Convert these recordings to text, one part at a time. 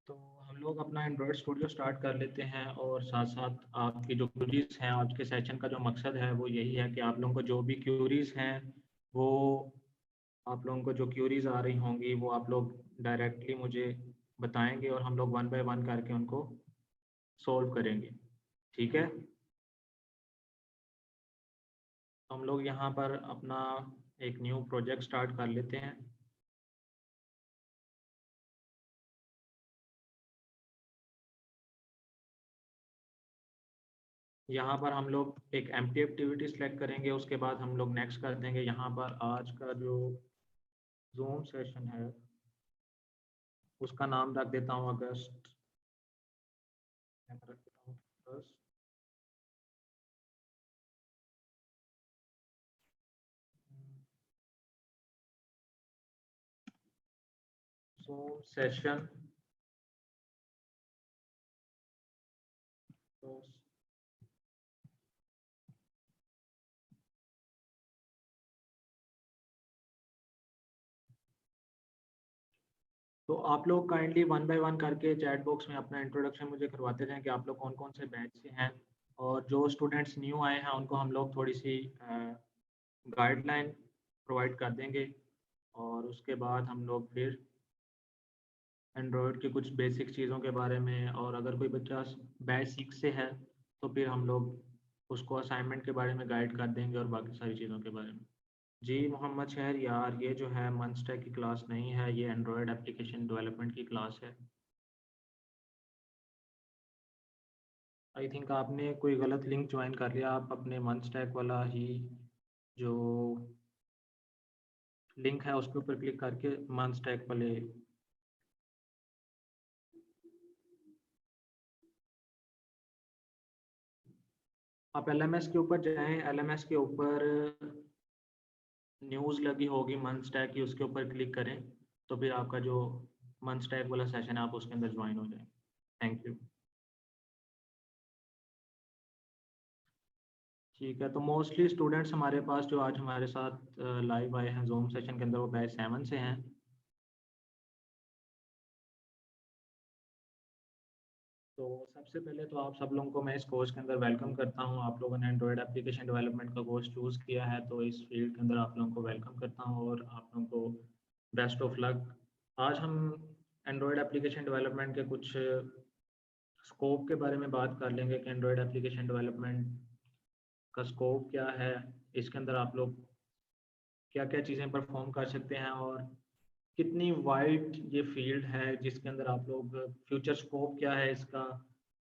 तो हम लोग अपना एंड्रॉयड स्टूडियो स्टार्ट कर लेते हैं और साथ साथ आपकी जो क्यूरीज हैं, आज के सेशन का जो मकसद है वो यही है कि आप लोगों को जो भी क्यूरीज हैं वो आप लोगों को जो क्यूरीज आ रही होंगी वो आप लोग डायरेक्टली मुझे बताएंगे और हम लोग वन बाय वन करके उनको सोल्व करेंगे। ठीक है, तो हम लोग यहाँ पर अपना एक न्यू प्रोजेक्ट स्टार्ट कर लेते हैं। यहाँ पर हम लोग एक एम्प्टी एक्टिविटी सेलेक्ट करेंगे, उसके बाद हम लोग नेक्स्ट कर देंगे। यहाँ पर आज का जो जूम सेशन है उसका नाम रख देता हूँ अगस्त। रख देता हूँ अगस्त। जूम सेशन तो आप लोग काइंडली वन बाय वन करके चैट बॉक्स में अपना इंट्रोडक्शन मुझे करवाते जाएं कि आप लोग कौन कौन से बैच से हैं, और जो स्टूडेंट्स न्यू आए हैं उनको हम लोग थोड़ी सी गाइडलाइन प्रोवाइड कर देंगे। और उसके बाद हम लोग फिर एंड्रॉयड की कुछ बेसिक चीज़ों के बारे में, और अगर कोई बच्चा बैच सिक्स से है तो फिर हम लोग उसको असाइनमेंट के बारे में गाइड कर देंगे और बाकी सारी चीज़ों के बारे में। जी मोहम्मद शहर यार, ये जो है मंस्टैक की क्लास नहीं है, ये एंड्रॉयड एप्लीकेशन डेवलपमेंट की क्लास है। आई थिंक आपने कोई गलत लिंक ज्वाइन कर लिया। आप अपने मंस्टैक वाला ही जो लिंक है उसके ऊपर क्लिक करके मंस्टैक वाले आप एलएमएस के ऊपर जाएं। एलएमएस के ऊपर न्यूज़ लगी होगी मन स्टैक की, उसके ऊपर क्लिक करें तो फिर आपका जो मन स्टैक वाला सेशन है आप उसके अंदर ज्वाइन हो जाए। Thank you. ठीक है, तो मोस्टली स्टूडेंट्स हमारे पास जो आज हमारे साथ लाइव आए हैं जूम सेशन के अंदर वो बैच 7 से हैं। तो सबसे पहले तो आप सब लोगों को मैं इस कोर्स के अंदर वेलकम करता हूं। आप लोगों ने एंड्रॉयड एप्लीकेशन डेवलपमेंट का कोर्स चूज़ किया है, तो इस फील्ड के अंदर आप लोगों को वेलकम करता हूं और आप लोगों को बेस्ट ऑफ लक। आज हम एंड्रॉयड एप्लीकेशन डेवलपमेंट के कुछ स्कोप के बारे में बात कर लेंगे कि एंड्रॉयड एप्लीकेशन डेवलपमेंट का स्कोप क्या है, इसके अंदर आप लोग क्या क्या चीज़ें परफॉर्म कर सकते हैं, और कितनी वाइड ये फील्ड है जिसके अंदर आप लोग फ्यूचर स्कोप क्या है इसका।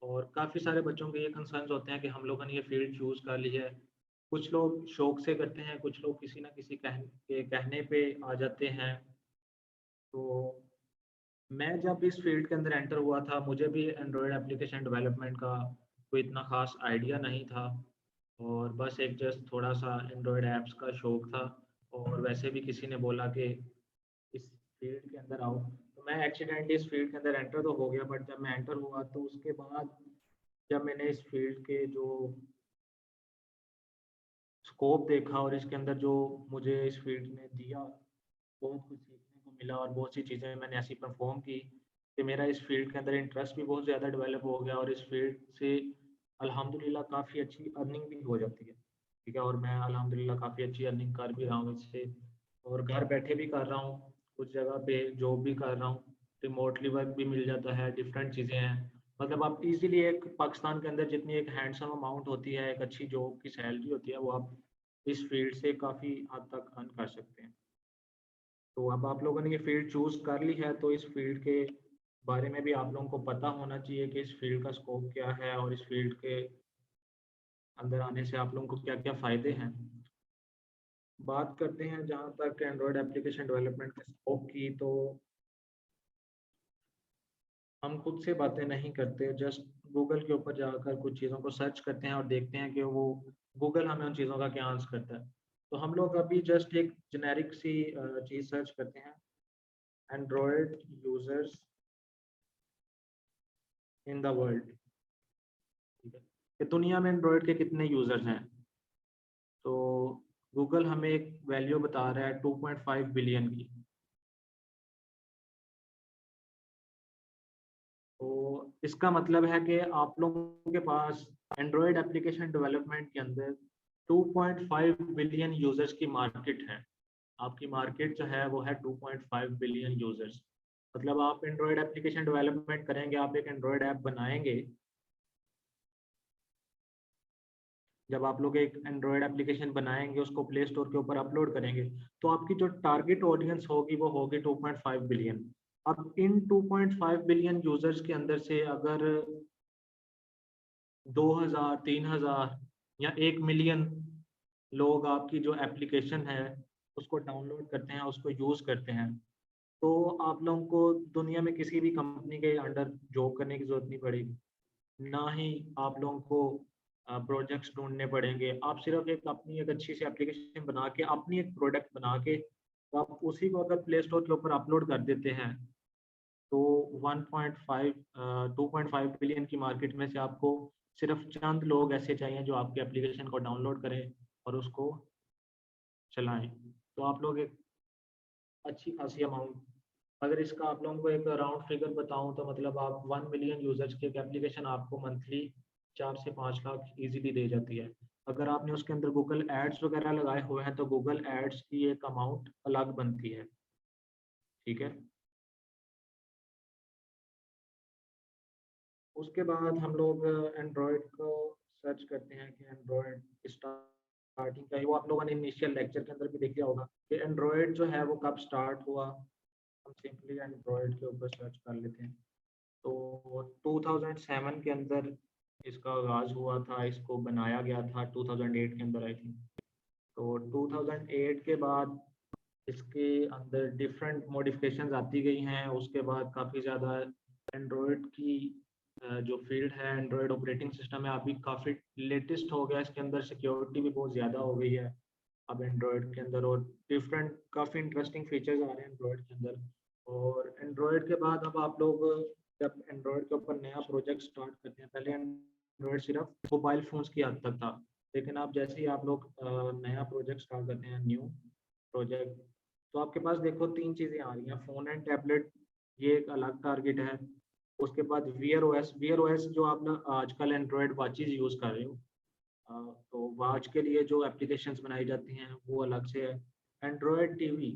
और काफ़ी सारे बच्चों के ये कंसर्न्स होते हैं कि हम लोगों ने ये फील्ड चूज़ कर ली है। कुछ लोग शौक से करते हैं, कुछ लोग किसी ना किसी के कहने पे आ जाते हैं। तो मैं जब इस फील्ड के अंदर एंटर हुआ था मुझे भी एंड्रॉयड एप्लीकेशन डेवलपमेंट का कोई इतना ख़ास आइडिया नहीं था, और बस एक जस्ट थोड़ा सा एंड्रॉयड ऐप्स का शौक था। और वैसे भी किसी ने बोला कि इस फील्ड के अंदर आओ, तो मैं एक्सीडेंटली इस फील्ड के अंदर एंटर तो हो गया, बट जब मैं एंटर हुआ तो उसके बाद जब मैंने इस फील्ड के जो स्कोप देखा और इसके अंदर जो मुझे इस फील्ड ने दिया, बहुत कुछ सीखने को मिला और बहुत सी चीज़ें मैंने ऐसी परफॉर्म की कि मेरा इस फील्ड के अंदर इंटरेस्ट भी बहुत ज़्यादा डेवलप हो गया, और इस फील्ड से अल्हम्दुलिल्लाह काफ़ी अच्छी अर्निंग भी हो जाती है। ठीक है, और मैं अल्हम्दुलिल्लाह काफ़ी अच्छी अर्निंग कर भी रहा हूँ इससे, और घर बैठे भी कर रहा हूँ, कुछ जगह पे जॉब भी कर रहा हूँ, रिमोटली वर्क भी मिल जाता है, डिफरेंट चीज़ें हैं। मतलब आप इजीली एक पाकिस्तान के अंदर जितनी एक हैंडसम अमाउंट होती है, एक अच्छी जॉब की सैलरी होती है, वो आप इस फील्ड से काफ़ी हद तक अर्न कर सकते हैं। तो अब आप लोगों ने ये फील्ड चूज कर ली है तो इस फील्ड के बारे में भी आप लोगों को पता होना चाहिए कि इस फील्ड का स्कोप क्या है और इस फील्ड के अंदर आने से आप लोगों को क्या क्या फ़ायदे हैं। बात करते हैं जहाँ तक एंड्रॉयड एप्लीकेशन डेवलपमेंट के स्कोप की, तो हम खुद से बातें नहीं करते, जस्ट गूगल के ऊपर जाकर कुछ चीज़ों को सर्च करते हैं और देखते हैं कि वो गूगल हमें उन चीज़ों का क्या आंसर करता है। तो हम लोग अभी जस्ट एक जेनेरिक सी चीज़ सर्च करते हैं, Android users in the world. ठीक है, कि दुनिया में एंड्रॉयड के कितने यूजर्स हैं। तो गूगल हमें एक वैल्यू बता रहा है 2.5 बिलियन की। तो इसका मतलब है कि आप लोगों के पास एंड्रॉयड एप्लीकेशन डेवलपमेंट के अंदर 2.5 बिलियन यूजर्स की मार्केट है। आपकी मार्केट जो है वो है 2.5 बिलियन यूजर्स। मतलब आप एंड्रॉयड एप्लीकेशन डेवलपमेंट करेंगे, आप एक एंड्रॉयड ऐप बनाएंगे। जब आप लोग एक एंड्रॉयड एप्लीकेशन बनाएंगे, उसको प्ले स्टोर के ऊपर अपलोड करेंगे, तो आपकी जो टारगेट ऑडियंस होगी वो होगी 2.5 बिलियन। अब इन 2.5 बिलियन यूजर्स के अंदर से अगर 2000, 3000 या 1 मिलियन लोग आपकी जो एप्लीकेशन है उसको डाउनलोड करते हैं, उसको यूज़ करते हैं, तो आप लोगों को दुनिया में किसी भी कंपनी के अंडर जॉब करने की ज़रूरत नहीं पड़ेगी, ना ही आप लोगों को प्रोजेक्ट्स ढूंढने पड़ेंगे। आप सिर्फ एक अपनी एक अच्छी सी एप्लीकेशन बना के, अपनी एक प्रोडक्ट बना के, तो आप उसी को अगर प्ले स्टोर के ऊपर अपलोड कर देते हैं, तो 1.5 2.5 बिलियन की मार्केट में से आपको सिर्फ चंद लोग ऐसे चाहिए जो आपके एप्लीकेशन को डाउनलोड करें और उसको चलाएं। तो आप लोग एक अच्छी खासी अमाउंट, अगर इसका आप लोगों को एक राउंड फिगर बताऊं तो मतलब आप 1 मिलियन यूजर्स की एक एप्लीकेशन आपको मंथली 4 से 5 लाख इजीली दे जाती है। अगर आपने उसके अंदर गूगल एड्स वगैरह लगाए हुए हैं तो गूगल एड्स की एक अमाउंट अलग बनती है। ठीक है। उसके बाद हम लोग एंड्रॉयड को सर्च करते हैं कि एंड्रॉयड स्टार्टिंग का, वो आप लोगों ने इनिशियल लेक्चर के अंदर भी देख लिया होगा कि एंड्रॉयड जो है वो कब स्टार्ट हुआ। हम सिंपली एंड्रॉयड के ऊपर सर्च कर लेते हैं। तो 2007 के अंदर इसका आगाज़ हुआ था, इसको बनाया गया था 2008 के अंदर आई थिंक। तो 2008 के बाद इसके अंदर डिफरेंट मॉडिफिकेशंस आती गई हैं। उसके बाद काफ़ी ज़्यादा एंड्रॉयड की जो फील्ड है, एंड्रॉयड ऑपरेटिंग सिस्टम है, अभी काफ़ी लेटेस्ट हो गया। इसके अंदर सिक्योरिटी भी बहुत ज़्यादा हो गई है अब एंड्रॉयड के अंदर, और डिफरेंट काफ़ी इंटरेस्टिंग फीचर्स आ रहे हैं एंड्रॉयड के अंदर। और एंड्रॉयड के बाद अब आप लोग जब एंड्रॉयड के ऊपर नया प्रोजेक्ट स्टार्ट करते हैं, पहले एंड्रॉयड सिर्फ मोबाइल फ़ोन्स की हद तक था, लेकिन अब जैसे ही आप लोग नया प्रोजेक्ट स्टार्ट करते हैं, न्यू प्रोजेक्ट, तो आपके पास देखो तीन चीज़ें आ रही हैं। फ़ोन एंड टैबलेट, ये एक अलग टारगेट है। उसके बाद वियर ओएस जो आप ना आजकल एंड्रॉयड वॉचेस यूज़ कर रहे हो, तो वॉच के लिए जो एप्लीकेशंस बनाई जाती हैं वो अलग से है। एंड्रॉयड टीवी,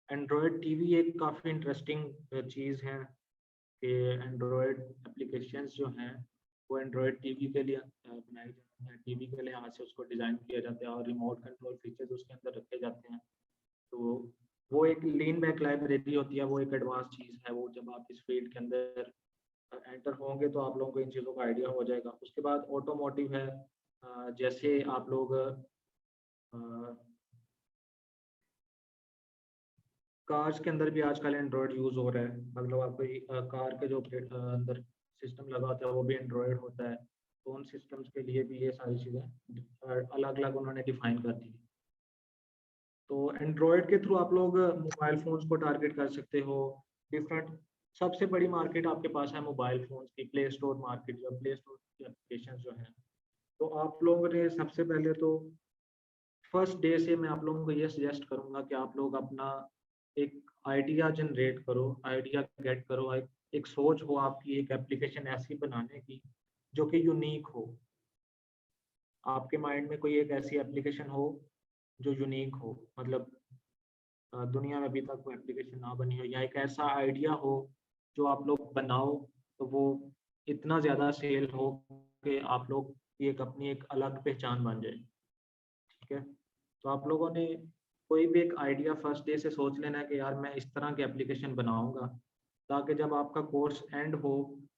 एंड्रॉयड टीवी एक काफ़ी इंटरेस्टिंग चीज़ है कि एंड्रॉयड एप्लीकेशंस जो हैं वो एंड्रॉयड टीवी के लिए बनाई जाती हैं। टीवी के लिए यहाँ से उसको डिज़ाइन किया जाता है और रिमोट कंट्रोल फीचर्स उसके अंदर रखे जाते हैं। तो वो एक लीन बैक लाइब्रेरी होती है, वो एक एडवांस चीज़ है। वो जब आप इस फील्ड के अंदर एंटर होंगे तो आप लोगों को इन चीज़ों का आइडिया हो जाएगा। उसके बाद ऑटोमोटिव है, जैसे आप लोग कार्स के अंदर भी आजकल एंड्रॉयड यूज़ हो रहा है। मतलब आपको कार के जो अंदर सिस्टम लगा होता है वो भी एंड्रॉयड होता है। तो उन सिस्टम्स के लिए भी ये सारी चीज़ें अलग अलग उन्होंने डिफाइन कर दी। तो एंड्रॉयड के थ्रू आप लोग मोबाइल फ़ोन्स को टारगेट कर सकते हो। डिफरेंट, सबसे बड़ी मार्केट आपके पास है मोबाइल फ़ोन्स की, प्ले स्टोर मार्केट, जो प्ले स्टोर की एप्लीकेशन जो हैं। तो आप लोगों ने सबसे पहले तो फर्स्ट डे से मैं आप लोगों को ये सजेस्ट करूँगा कि आप लोग अपना एक आइडिया जनरेट करो, आइडिया गेट करो। एक सोच हो आपकी एक एप्लीकेशन ऐसी बनाने की जो कि यूनिक हो। आपके माइंड में कोई एक ऐसी एप्लीकेशन हो जो यूनिक हो, मतलब दुनिया में अभी तक कोई एप्लीकेशन ना बनी हो, या एक ऐसा आइडिया हो जो आप लोग बनाओ तो वो इतना ज़्यादा सेल हो कि आप लोग की एक अपनी एक अलग पहचान बन जाए। ठीक है। तो आप लोगों ने कोई भी एक आइडिया फर्स्ट डे से सोच लेना है कि यार मैं इस तरह की एप्लीकेशन बनाऊंगा, ताकि जब आपका कोर्स एंड हो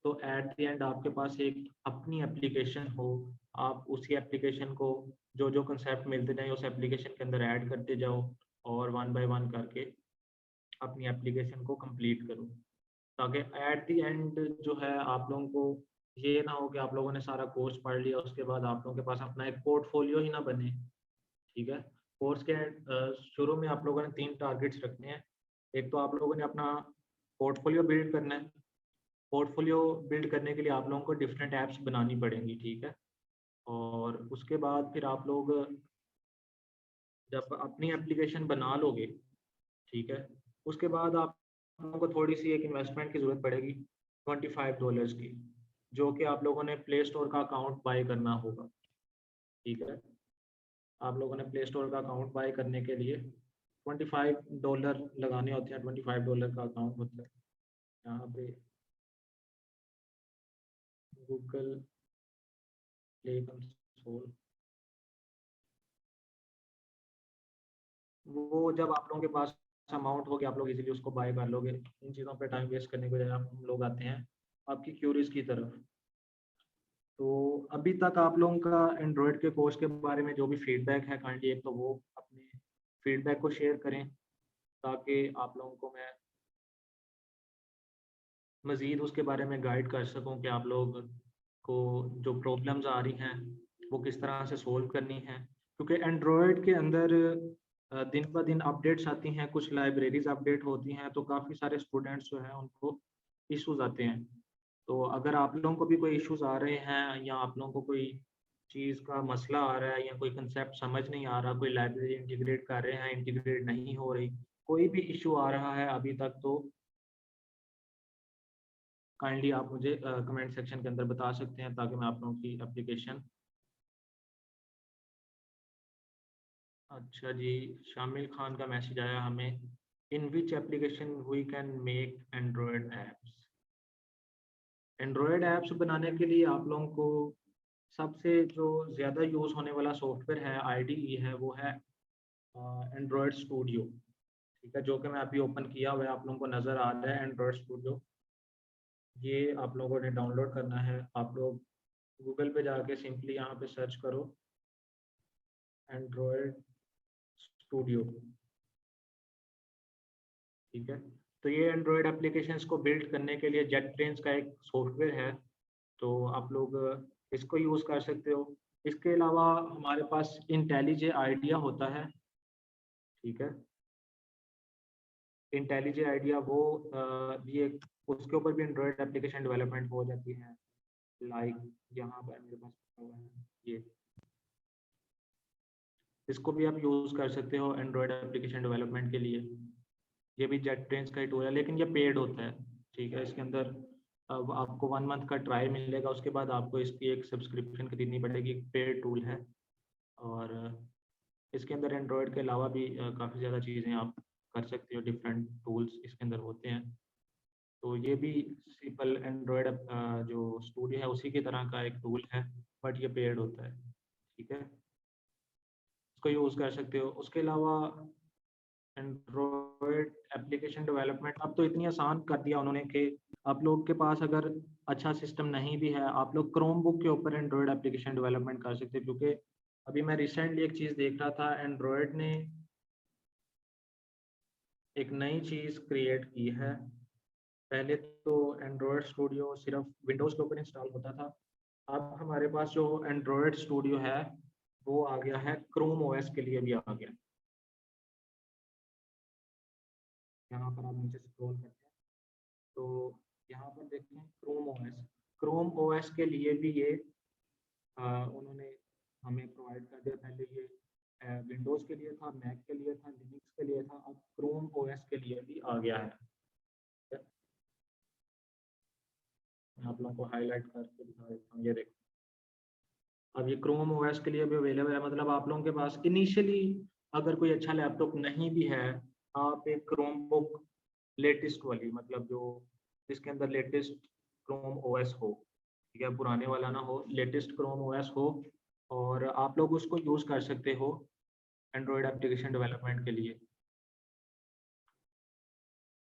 तो एट द एंड आपके पास एक अपनी एप्लीकेशन हो। आप उसी एप्लीकेशन को जो जो कंसेप्ट मिलते जाए उस एप्लीकेशन के अंदर ऐड करते जाओ, और वन बाय वन करके अपनी एप्लीकेशन को कंप्लीट करो, ताकि एट द एंड जो है आप लोगों को ये ना हो कि आप लोगों ने सारा कोर्स पढ़ लिया उसके बाद आप लोगों के पास अपना एक पोर्टफोलियो ही ना बने। ठीक है। कोर्स के शुरू में आप लोगों ने 3 टारगेट्स रखने हैं। एक तो आप लोगों ने अपना पोर्टफोलियो बिल्ड करना है। पोर्टफोलियो बिल्ड करने के लिए आप लोगों को डिफरेंट ऐप्स बनानी पड़ेंगी। ठीक है। और उसके बाद फिर आप लोग जब अपनी एप्लीकेशन बना लोगे, ठीक है, उसके बाद आप लोगों को थोड़ी सी एक इन्वेस्टमेंट की ज़रूरत पड़ेगी। $25 की, जो कि आप लोगों ने प्ले स्टोर का अकाउंट बाय करना होगा। ठीक है, आप लोगों ने प्ले स्टोर का अकाउंट बाय करने के लिए $25 लगाने होते हैं। $25 का अकाउंट होता है। यहाँ पे गूगल प्ले कंसोल, वो जब आप लोगों के पास अमाउंट होगी आप लोग इजीली उसको बाय कर लोगे। इन चीज़ों पे टाइम वेस्ट करने के बजाय हम लोग आते हैं आपकी क्यूरीज की तरफ। तो अभी तक आप लोगों का एंड्रॉयड के कोर्स के बारे में जो भी फीडबैक है, काइंडली एक तो वो अपने फीडबैक को शेयर करें, ताकि आप लोगों को मैं मज़ीद उसके बारे में गाइड कर सकूं कि आप लोग को जो प्रॉब्लम्स आ रही हैं वो किस तरह से सोल्व करनी है। क्योंकि एंड्रॉयड के अंदर दिन ब दिन अपडेट्स आती हैं, कुछ लाइब्रेरीज अपडेट होती हैं, तो काफ़ी सारे स्टूडेंट्स जो हैं उनको इश्यूज आते हैं। तो अगर आप लोगों को भी कोई इश्यूज आ रहे हैं या आप लोगों को कोई चीज़ का मसला आ रहा है या कोई कंसेप्ट समझ नहीं आ रहा, कोई लाइब्रेरी इंटीग्रेट कर रहे हैं इंटीग्रेट नहीं हो रही, कोई भी इशू आ रहा है अभी तक, तो काइंडली आप मुझे कमेंट सेक्शन के अंदर बता सकते हैं, ताकि मैं आप लोगों की एप्लीकेशन। अच्छा जी, शामिल खान का मैसेज आया हमें, in which application we can make Android apps. Android apps बनाने के लिए आप लोगों को सबसे जो ज़्यादा यूज़ होने वाला सॉफ्टवेयर है, आईडीई है, वो है एंड्रॉयड स्टूडियो। ठीक है, जो कि मैं अभी ओपन किया हुआ है, आप लोगों को नज़र आ रहा है एंड्रॉयड स्टूडियो। ये आप लोगों ने डाउनलोड करना है। आप लोग गूगल पे जाके सिंपली यहाँ पे सर्च करो एंड्रॉयड स्टूडियो। ठीक है, तो ये एंड्रॉयड एप्लीकेशंस को बिल्ड करने के लिए जेट ब्रेन्स का एक सॉफ्टवेयर है, तो आप लोग इसको यूज़ कर सकते हो। इसके अलावा हमारे पास इंटेलिजे आइडिया होता है। ठीक है, इंटेलिजे आइडिया वो ये उसके ऊपर भी एंड्रॉयड एप्लीकेशन डेवलपमेंट हो जाती है। लाइक यहाँ पर मेरे पास हुआ है ये, इसको भी आप यूज़ कर सकते हो एंड्रॉयड एप्लीकेशन डेवलपमेंट के लिए। ये भी जेट ब्रेन्स का ही टूल है, लेकिन ये पेड होता है। ठीक है, इसके अंदर अब आपको 1 मंथ का ट्रायल मिलेगा, उसके बाद आपको इसकी एक सब्सक्रिप्शन खरीदनी पड़ेगी। पेड टूल है, और इसके अंदर एंड्रॉयड के अलावा भी काफ़ी ज़्यादा चीज़ें आप कर सकते हो, डिफरेंट टूल्स इसके अंदर होते हैं। तो ये भी सिंपल एंड्रॉयड जो स्टूडियो है उसी की तरह का एक टूल है, बट ये पेड होता है। ठीक है, इसको यूज़ कर सकते हो। उसके अलावा एंड्रॉयड एप्लीकेशन डेवलपमेंट अब तो इतनी आसान कर दिया उन्होंने कि आप लोग के पास अगर अच्छा सिस्टम नहीं भी है, आप लोग क्रोम बुक के ऊपर एंड्रॉयड एप्लीकेशन डेवलपमेंट कर सकते हैं। क्योंकि अभी मैं रिसेंटली एक चीज़ देख रहा था, एंड्रॉयड ने एक नई चीज़ क्रिएट की है। पहले तो एंड्रॉयड स्टूडियो सिर्फ विंडोज़ के ऊपर इंस्टॉल होता था। अब हमारे पास जो एंड्रॉयड स्टूडियो है वो आ गया है क्रोम ओएस के लिए भी आ गया। यहाँ पर आप नीचे स्क्रॉल करते हैं तो यहाँ पर देखते हैं क्रोम ओएस। क्रोम ओएस के लिए भी ये उन्होंने हमें प्रोवाइड कर दिया। पहले ये विंडोज़ के लिए था, मैक के लिए था, लिनक्स के लिए था, अब क्रोम ओएस के लिए भी आ गया है। मैं आप लोगों को हाईलाइट करके दिखा देता हूँ, ये देखो अब ये क्रोम ओएस के लिए भी अवेलेबल है। मतलब आप लोगों के पास इनिशियली अगर कोई अच्छा लैपटॉप नहीं भी है, आप एक क्रोम बुक लेटेस्ट वाली, मतलब जो जिसके अंदर लेटेस्ट क्रोम ओएस हो, ठीक है, पुराने वाला ना हो, लेटेस्ट क्रोम ओएस हो, और आप लोग उसको यूज़ कर सकते हो एंड्रॉयड एप्लीकेशन डेवलपमेंट के लिए।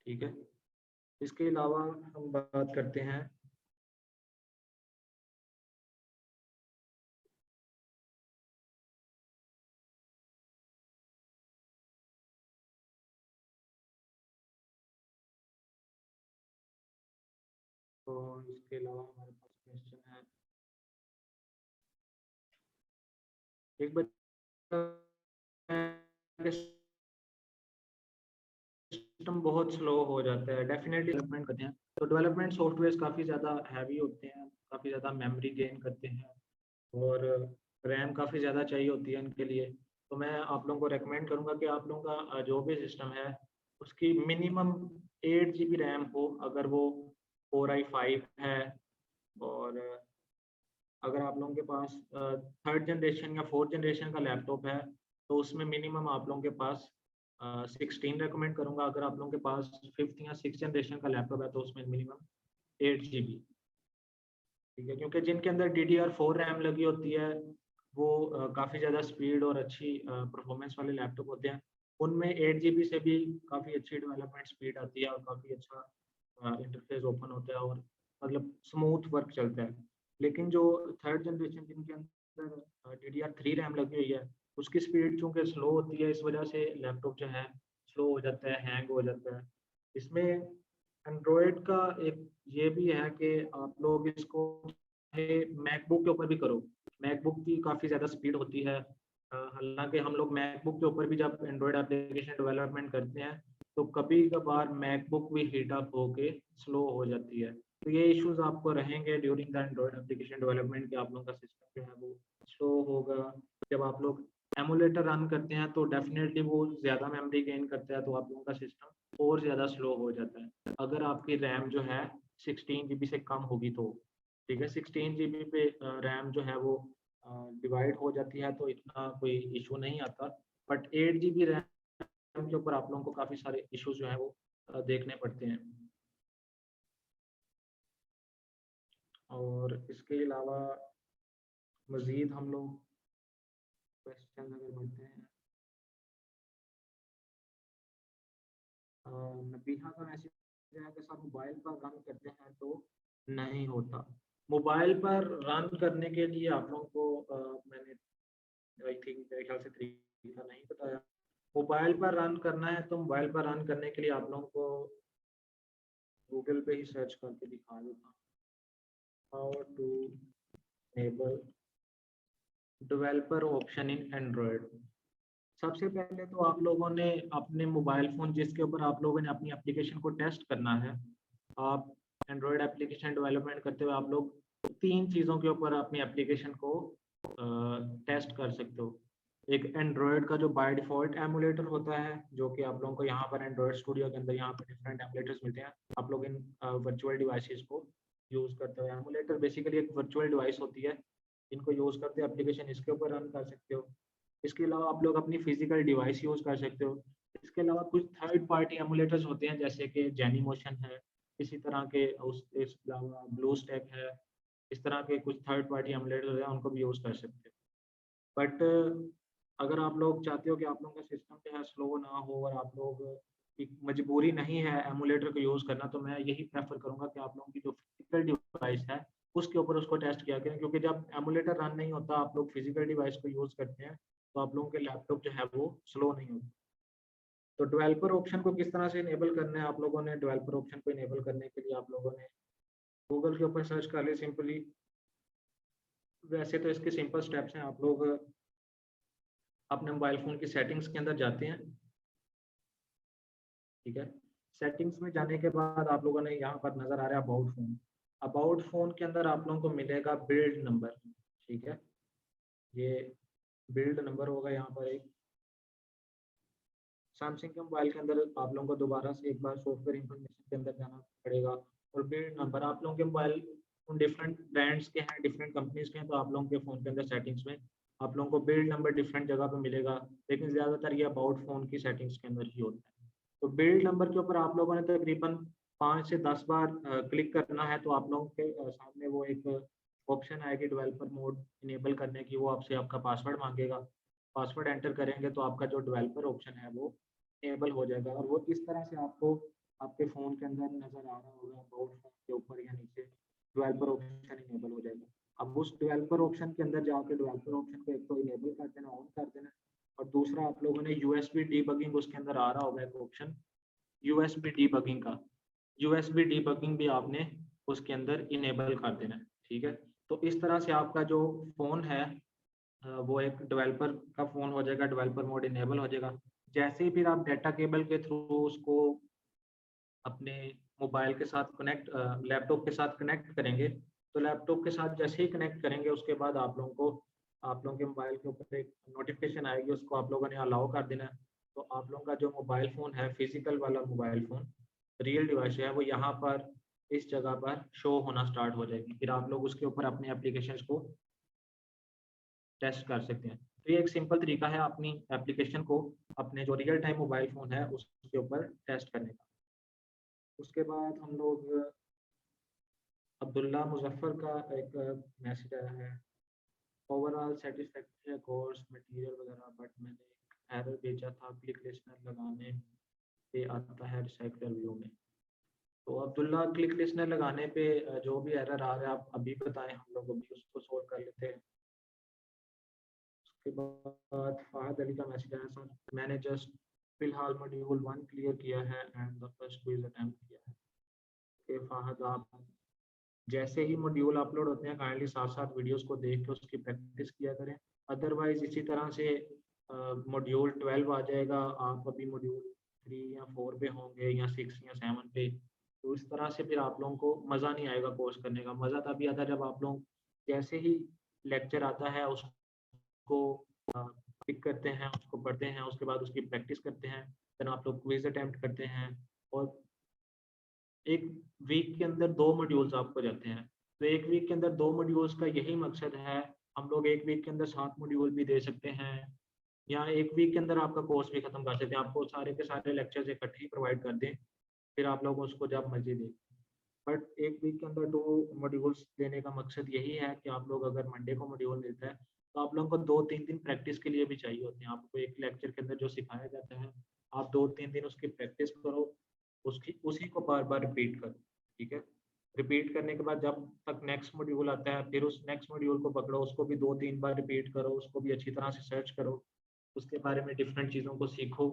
ठीक है, इसके अलावा हम बात करते हैं तो इसके अलावा हमारे पास क्वेश्चन है एक बच्चा सिस्टम बहुत स्लो हो जाता है। डेफिनेटली डेवलपमेंट करते हैं तो डेवलपमेंट सॉफ्टवेयर काफ़ी ज़्यादा हैवी होते हैं, काफ़ी ज़्यादा मेमोरी गेन करते हैं, और रैम काफ़ी ज़्यादा चाहिए होती है इनके लिए। तो मैं आप लोगों को रेकमेंड करूँगा कि आप लोगों का जो भी सिस्टम है उसकी मिनिमम 8 GB रैम हो। अगर वो Core i5 है। और अगर आप लोगों के पास थर्ड जनरेशन या फोर्थ जनरेशन का लैपटॉप है तो उसमें मिनिमम आप लोगों के पास 16 रेकमेंड करूंगा। अगर आप लोगों के पास फिफ्थ या सिक्स जनरेशन का लैपटॉप है तो उसमें मिनिमम 8 GB, ठीक है। क्योंकि जिनके अंदर DDR4 रैम लगी होती है वो काफ़ी ज़्यादा स्पीड और अच्छी परफॉर्मेंस वाले लैपटॉप होते हैं। उनमें 8 GB से भी काफ़ी अच्छी डेवलपमेंट स्पीड आती है और काफ़ी अच्छा इंटरफेस ओपन होता है और मतलब स्मूथ वर्क चलता है। लेकिन जो थर्ड जनरेशन जिनके अंदर DDR3 रैम लगी हुई है उसकी स्पीड चूँकि स्लो होती है, इस वजह से लैपटॉप जो है स्लो हो जाता है, हैंग हो जाता है। इसमें एंड्रॉयड का एक ये भी है कि आप लोग इसको मैकबुक के ऊपर भी करो। मैकबुक की काफ़ी ज़्यादा स्पीड होती है। हालांकि हम लोग मैकबुक के ऊपर भी जब एंड्रॉयड एप्लीकेशन डेवलपमेंट करते हैं तो कभी कभार मैकबुक भी हीट अप होके स्लो हो जाती है। तो ये इश्यूज आपको रहेंगे during the Android application development कि आप लोगों का सिस्टम जो है वो स्लो होगा। जब आप लोग एमुलेटर रन करते हैं तो डेफिनेटली वो ज़्यादा मेमोरी गेन करता है तो आप लोगों का सिस्टम और ज़्यादा स्लो हो जाता है। अगर आपकी रैम जो है 16 GB से कम होगी तो, ठीक है। 16 GB पे रैम जो है वो डिवाइड हो जाती है तो इतना कोई इशू नहीं आता। बट 8 GB रैम के ऊपर आप लोगों को काफ़ी सारे इश्यूज जो है वो देखने पड़ते हैं। और इसके अलावा मज़ीद हम लोग क्वेश्चन अगर बढ़ते हैं, नबीहा का मैसेज है कि सर मोबाइल पर रन करते हैं तो नहीं होता। मोबाइल पर रन करने के लिए आप लोगों को मैंने आई थिंक मेरे ख्याल से तरीका नहीं बताया। मोबाइल पर रन करना है तो मोबाइल पर रन करने के लिए आप लोगों को गूगल पे ही सर्च करके दिखा देता हूँ, how to enable developer option in Android. सबसे पहले तो आप लोगों ने अपने मोबाइल फ़ोन जिसके ऊपर आप लोगों ने अपनी एप्लीकेशन को टेस्ट करना है, आप एंड्रॉयड एप्लीकेशन डेवलपमेंट करते हुए आप लोग तीन चीज़ों के ऊपर अपनी एप्लीकेशन को टेस्ट कर सकते हो। एक एंड्रॉयड का जो बाय डिफ़ॉल्ट एमुलेटर होता है जो कि आप लोगों को यहाँ पर एंड्रॉयड स्टूडियो के अंदर यहाँ पर डिफरेंट एमुलेटर्स मिलते हैं। आप लोग इन वर्चुअल डिवाइसेस को यूज़ करते हो। एमुलेटर बेसिकली एक वर्चुअल डिवाइस होती है, इनको यूज़ करते हो एप्लीकेशन इसके ऊपर रन कर सकते हो। इसके अलावा आप लोग अपनी फिजिकल डिवाइस यूज़ कर सकते हो। इसके अलावा कुछ थर्ड पार्टी एमुलेटर्स होते हैं जैसे कि जेनीमोशन है, इसी तरह के इसके अलावा ब्लूस्टैक है। इस तरह के कुछ थर्ड पार्टी एमुलेटर्स हैं उनको भी यूज़ कर सकते हो। बट अगर आप लोग चाहते हो कि आप लोगों का सिस्टम जो है स्लो ना हो और आप लोग की मजबूरी नहीं है एमुलेटर को यूज़ करना, तो मैं यही प्रेफर करूँगा कि आप लोगों की जो फिजिकल डिवाइस है उसके ऊपर उसको टेस्ट किया करें। क्योंकि जब एमुलेटर रन नहीं होता आप लोग फिजिकल डिवाइस को यूज़ करते हैं तो आप लोगों के लैपटॉप जो है वो स्लो नहीं होता। तो डेवलपर ऑप्शन को किस तरह से इनेबल करना है, आप लोगों ने डेवलपर ऑप्शन को इनेबल करने के लिए आप लोगों ने गूगल के ऊपर सर्च कर लिया सिंपली। वैसे तो इसके सिंपल स्टेप्स हैं। आप लोग अपने मोबाइल फ़ोन की सेटिंग्स के अंदर जाते हैं, ठीक है। सेटिंग्स में जाने के बाद आप लोगों ने यहाँ पर नज़र आ रहा है अबाउट फ़ोन। अबाउट फ़ोन के अंदर आप लोगों को मिलेगा बिल्ड नंबर, ठीक है। ये बिल्ड नंबर होगा यहाँ पर एक। सैमसंग के मोबाइल के अंदर आप लोगों को दोबारा से एक बार सॉफ्टवेयर इंफॉर्मेशन के अंदर जाना पड़ेगा और बिल्ड नंबर आप लोगों के मोबाइल उन डिफरेंट ब्रांड्स के हैं, डिफरेंट कंपनीज के हैं, तो आप लोगों के फ़ोन के अंदर सेटिंग्स में आप लोगों को बिल्ड नंबर डिफरेंट जगह पे मिलेगा। लेकिन ज़्यादातर ये अबाउट फ़ोन की सेटिंग्स के अंदर ही होता है। तो बिल्ड नंबर के ऊपर आप लोगों ने तकरीबन 5 से 10 बार क्लिक करना है तो आप लोगों के सामने वो एक ऑप्शन आएगी डेवलपर मोड इनेबल करने की। वो आपसे आपका पासवर्ड मांगेगा। पासवर्ड एंटर करेंगे तो आपका जो डेवलपर ऑप्शन है वो इनेबल हो जाएगा और वो इस तरह से आपको आपके फ़ोन के अंदर नज़र आ रहा होगा। अबाउट फ़ोन के ऊपर या नीचे डेवलपर ऑप्शन इनेबल हो जाएगा। अब उस डेवलपर ऑप्शन के अंदर जाके डेवलपर ऑप्शन को एक तो इनेबल कर देना, ऑन कर देना। और दूसरा आप लोगों ने यूएसबी डीबगिंग उसके अंदर आ रहा होगा एक ऑप्शन यूएसबी डीबगिंग का। यूएसबी डीबगिंग भी आपने उसके अंदर इनेबल कर देना है, ठीक है। तो इस तरह से आपका जो फ़ोन है वो एक डेवलपर का फ़ोन हो जाएगा, डेवलपर मोड इनेबल हो जाएगा। जैसे ही फिर आप डाटा केबल के थ्रू उसको अपने मोबाइल के साथ कनेक्ट लैपटॉप के साथ कनेक्ट करेंगे, तो लैपटॉप के साथ जैसे ही कनेक्ट करेंगे उसके बाद आप लोगों को आप लोगों के मोबाइल के ऊपर एक नोटिफिकेशन आएगी, उसको आप लोगों ने अलाउ कर देना है। तो आप लोगों का जो मोबाइल फ़ोन है, फिजिकल वाला मोबाइल फ़ोन, रियल डिवाइस है, वो यहाँ पर इस जगह पर शो होना स्टार्ट हो जाएगी। फिर आप लोग उसके ऊपर अपने एप्लीकेशंस को टेस्ट कर सकते हैं। तो ये एक सिंपल तरीका है अपनी एप्लीकेशन को अपने जो रियल टाइम मोबाइल फ़ोन है उसके ऊपर टेस्ट करने का। उसके बाद हम लोग अब्दुल्ला मुज़फ़्फ़र का एक मैसेज आया है, ओवरऑल सैटिस्फैक्टरी है कोर्स मटेरियल वगैरह, बट मैंने एक एरर भेजा था क्लिक लिस्टनर लगाने पे आता है रिसाइकलर व्यू में। तो अब्दुल्ला क्लिक लिस्टनर लगाने पे जो भी एरर आ रहा है आप अभी बताएं, हम लोग अभी उसको सोल्व कर लेते हैं। उसके बाद फ़हद अली का मैसेज आया, सर मैंने जस्ट फिलहाल मॉड्यूल 1 क्लियर किया है and the first quiz attempt किया है। कि फ़हद आप जैसे ही मॉड्यूल अपलोड होते हैं काइंडली साथ साथ वीडियोस को देख के उसकी प्रैक्टिस किया करें। अदरवाइज इसी तरह से मॉड्यूल 12 आ जाएगा, आप अभी मॉड्यूल 3 या 4 पे होंगे या 6 या 7 पे, तो इस तरह से फिर आप लोगों को मज़ा नहीं आएगा कोर्स करने का। मज़ा तभी आता है जब आप लोग जैसे ही लेक्चर आता है उसको पिक करते हैं, उसको पढ़ते हैं, उसके बाद उसकी प्रैक्टिस करते हैं, फिर आप लोग क्विज अटेम्प्ट करते हैं और एक वीक के अंदर 2 मॉड्यूल्स आपको जाते हैं। तो एक वीक के अंदर 2 मॉड्यूल्स का यही मकसद है, हम लोग एक वीक के अंदर 7 मॉड्यूल भी दे सकते हैं या एक वीक के अंदर आपका कोर्स भी खत्म कर सकते हैं। आपको सारे के सारे लेक्चर्स इकट्ठे ही प्रोवाइड कर दें, फिर आप लोग उसको जब मर्ज़ी दें। बट एक वीक के अंदर 2 मॉड्यूल्स देने का मकसद यही है कि आप लोग अगर मंडे को मॉड्यूल मिलता है, तो आप लोगों को 2-3 दिन प्रैक्टिस के लिए भी चाहिए होते हैं। आपको एक लेक्चर के अंदर जो सिखाया जाता है, आप 2-3 दिन उसकी प्रैक्टिस करो, उसकी उसी को बार-बार रिपीट करो, ठीक है? रिपीट करने के बाद जब तक नेक्स्ट मॉड्यूल आता है, फिर उस नेक्स्ट मॉड्यूल को पकड़ो, उसको भी 2-3 बार रिपीट करो, उसको भी अच्छी तरह से सर्च करो, उसके बारे में डिफरेंट चीज़ों को सीखो।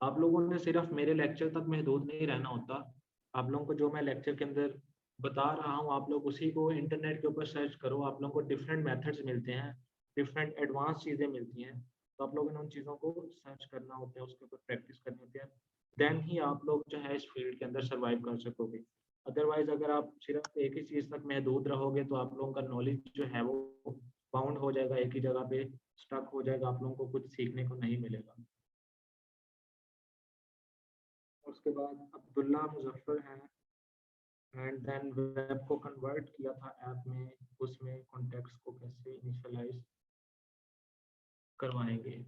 आप लोगों ने सिर्फ मेरे लेक्चर तक महदूद नहीं रहना होता। आप लोगों को जो मैं लेक्चर के अंदर बता रहा हूँ, आप लोग उसी को इंटरनेट के ऊपर सर्च करो, आप लोगों को डिफरेंट मेथड्स मिलते हैं, डिफरेंट एडवांस चीज़ें मिलती हैं। तो आप लोगों ने उन चीज़ों को सर्च करना होता है, उसके ऊपर प्रैक्टिस करनी होती है। देन ही आप लोग जो है इस फील्ड के अंदर सर्वाइव कर सकोगे। अदरवाइज़ अगर आप सिर्फ एक ही चीज़ तक महदूद रहोगे, तो आप लोगों का नॉलेज जो है वो बाउंड हो जाएगा, एक ही जगह पे स्टक हो जाएगा, आप लोगों को कुछ सीखने को नहीं मिलेगा। उसके बाद अब्दुल्ला मुज़फ़्फ़र हैं एंड देन वेब को कन्वर्ट किया था ऐप में, उसमें कॉन्टेक्ट्स को कैसे इनिशियलाइज़ करवाएँगे?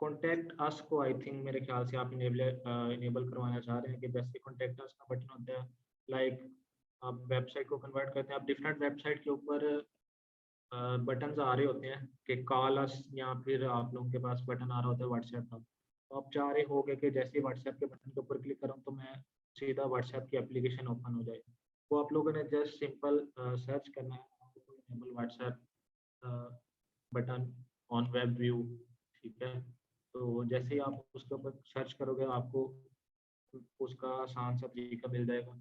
कॉन्टैक्ट अस को आई थिंक मेरे ख़्याल से आप इनेबल करवाना चाह रहे हैं कि जैसे कॉन्टैक्ट अस का बटन होता है, लाइक आप वेबसाइट को कन्वर्ट करते हैं, आप डिफरेंट वेबसाइट के ऊपर बटन्स आ रहे होते हैं कि कॉल अस, या फिर आप लोगों के पास बटन आ रहा होता है व्हाट्सएप का। तो आप चाह रहे होंगे कि जैसे ही व्हाट्सएप के बटन के ऊपर क्लिक करूँ तो मैं सीधा व्हाट्सएप की एप्लीकेशन ओपन हो जाए। तो आप लोगों ने जस्ट सिंपल सर्च करना है enable WhatsApp button on web view, ठीक है? तो जैसे ही आप उसके ऊपर सर्च करोगे आपको उसका आसान सा तरीका मिल जाएगा।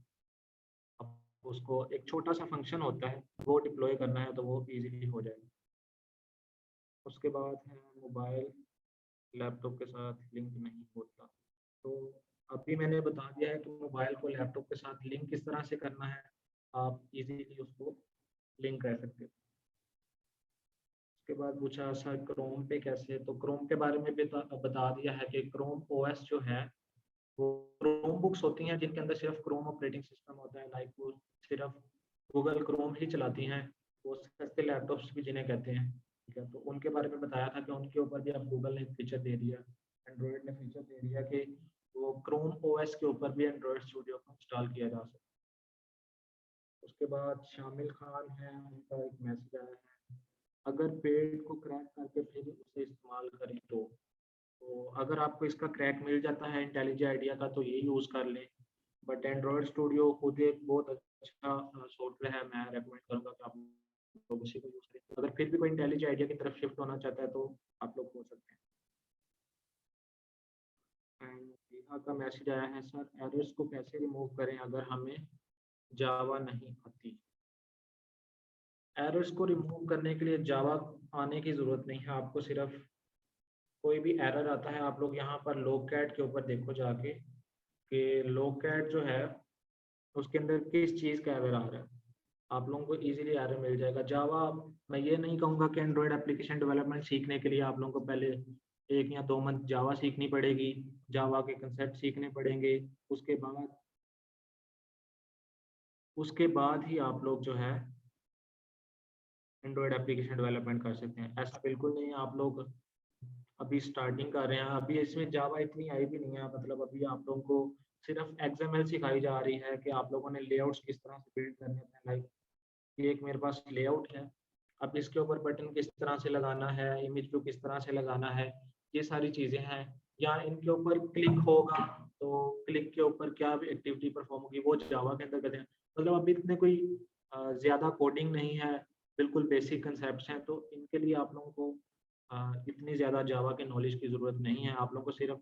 अब उसको एक छोटा-सा फंक्शन होता है, वो डिप्लॉय करना है तो वो ईज़िली हो जाएगा। उसके बाद है मोबाइल लैपटॉप के साथ लिंक नहीं होता। तो अभी मैंने बता दिया है कि मोबाइल को लैपटॉप के साथ लिंक किस तरह से करना है, आप ईज़िली उसको लिंक कर सकते हो। उसके बाद पूछा सर क्रोम पे कैसे, तो क्रोम के बारे में भी बता दिया है कि क्रोम ओएस जो है वो क्रोम बुक्स होती हैं जिनके अंदर सिर्फ क्रोम ऑपरेटिंग सिस्टम होता है, लाइक वो सिर्फ गूगल क्रोम ही चलाती हैं, वो सस्ते लैपटॉप्स भी जिन्हें कहते हैं, ठीक है? तो उनके बारे में बताया था कि उनके ऊपर भी अब गूगल ने फीचर दे दिया, एंड्रॉयड ने फीचर दे दिया कि वो क्रोम ओएस के ऊपर भी एंड्रॉयड स्टूडियो को इंस्टॉल किया जा सकता है। उसके बाद शामिल खान है, उनका एक मैसेज आया है, अगर पेड को क्रैक करके फिर उसे इस्तेमाल करें तो अगर आपको इसका क्रैक मिल जाता है इंटेलिजेंट आइडिया का तो ये यूज़ कर लें। बट एंड्रॉयड स्टूडियो खुद एक बहुत अच्छा सॉफ्टवेयर है, मैं रेकमेंड करूँगा कि आप लोग उसी को यूज़ करें। अगर फिर भी कोई इंटेलिजेंट आइडिया की तरफ शिफ्ट होना चाहता है तो आप लोग हो सकते हैं। एंड नेहा का मैसेज आया है, सर एरर्स को कैसे रिमूव करें अगर हमें जावा नहीं आती? एरर्स को रिमूव करने के लिए जावा आने की ज़रूरत नहीं है, आपको सिर्फ कोई भी एरर आता है आप लोग यहाँ पर लोगकैट के ऊपर देखो जाके कि लोगकैट जो है उसके अंदर किस चीज़ का एरर आ रहा है, आप लोगों को इजीली एरर मिल जाएगा। जावा, मैं ये नहीं कहूँगा कि एंड्रॉयड एप्लीकेशन डेवलपमेंट सीखने के लिए आप लोगों को पहले 1 या 2 मंथ जावा सीखनी पड़ेगी, जावा के कंसेप्ट सीखने पड़ेंगे, उसके बाद उसके बाद ही आप लोग जो है एंड्रॉयड एप्लीकेशन डेवलपमेंट कर सकते हैं। ऐसा बिल्कुल नहीं है आप लोग अभी स्टार्टिंग कर रहे हैं, अभी इसमें जावा इतनी आई भी नहीं है, मतलब अभी आप लोगों को सिर्फ XML सिखाई जा रही है कि आप लोगों ने लेआउट्स किस तरह से बिल्ड करने हैं। लाइक ये एक मेरे पास लेआउट है, अब इसके ऊपर बटन किस तरह से लगाना है, इमेज को किस तरह से लगाना है, ये सारी चीज़ें हैं। या इनके ऊपर क्लिक होगा तो क्लिक के ऊपर क्या भी एक्टिविटी परफॉर्म होगी वो जावा के अंदर करते हैं। मतलब अभी इतने कोई ज़्यादा कोडिंग नहीं है, बिल्कुल बेसिक कंसेप्ट हैं, तो इनके लिए आप लोगों को इतनी ज़्यादा जावा के नॉलेज की ज़रूरत नहीं है। आप लोगों को सिर्फ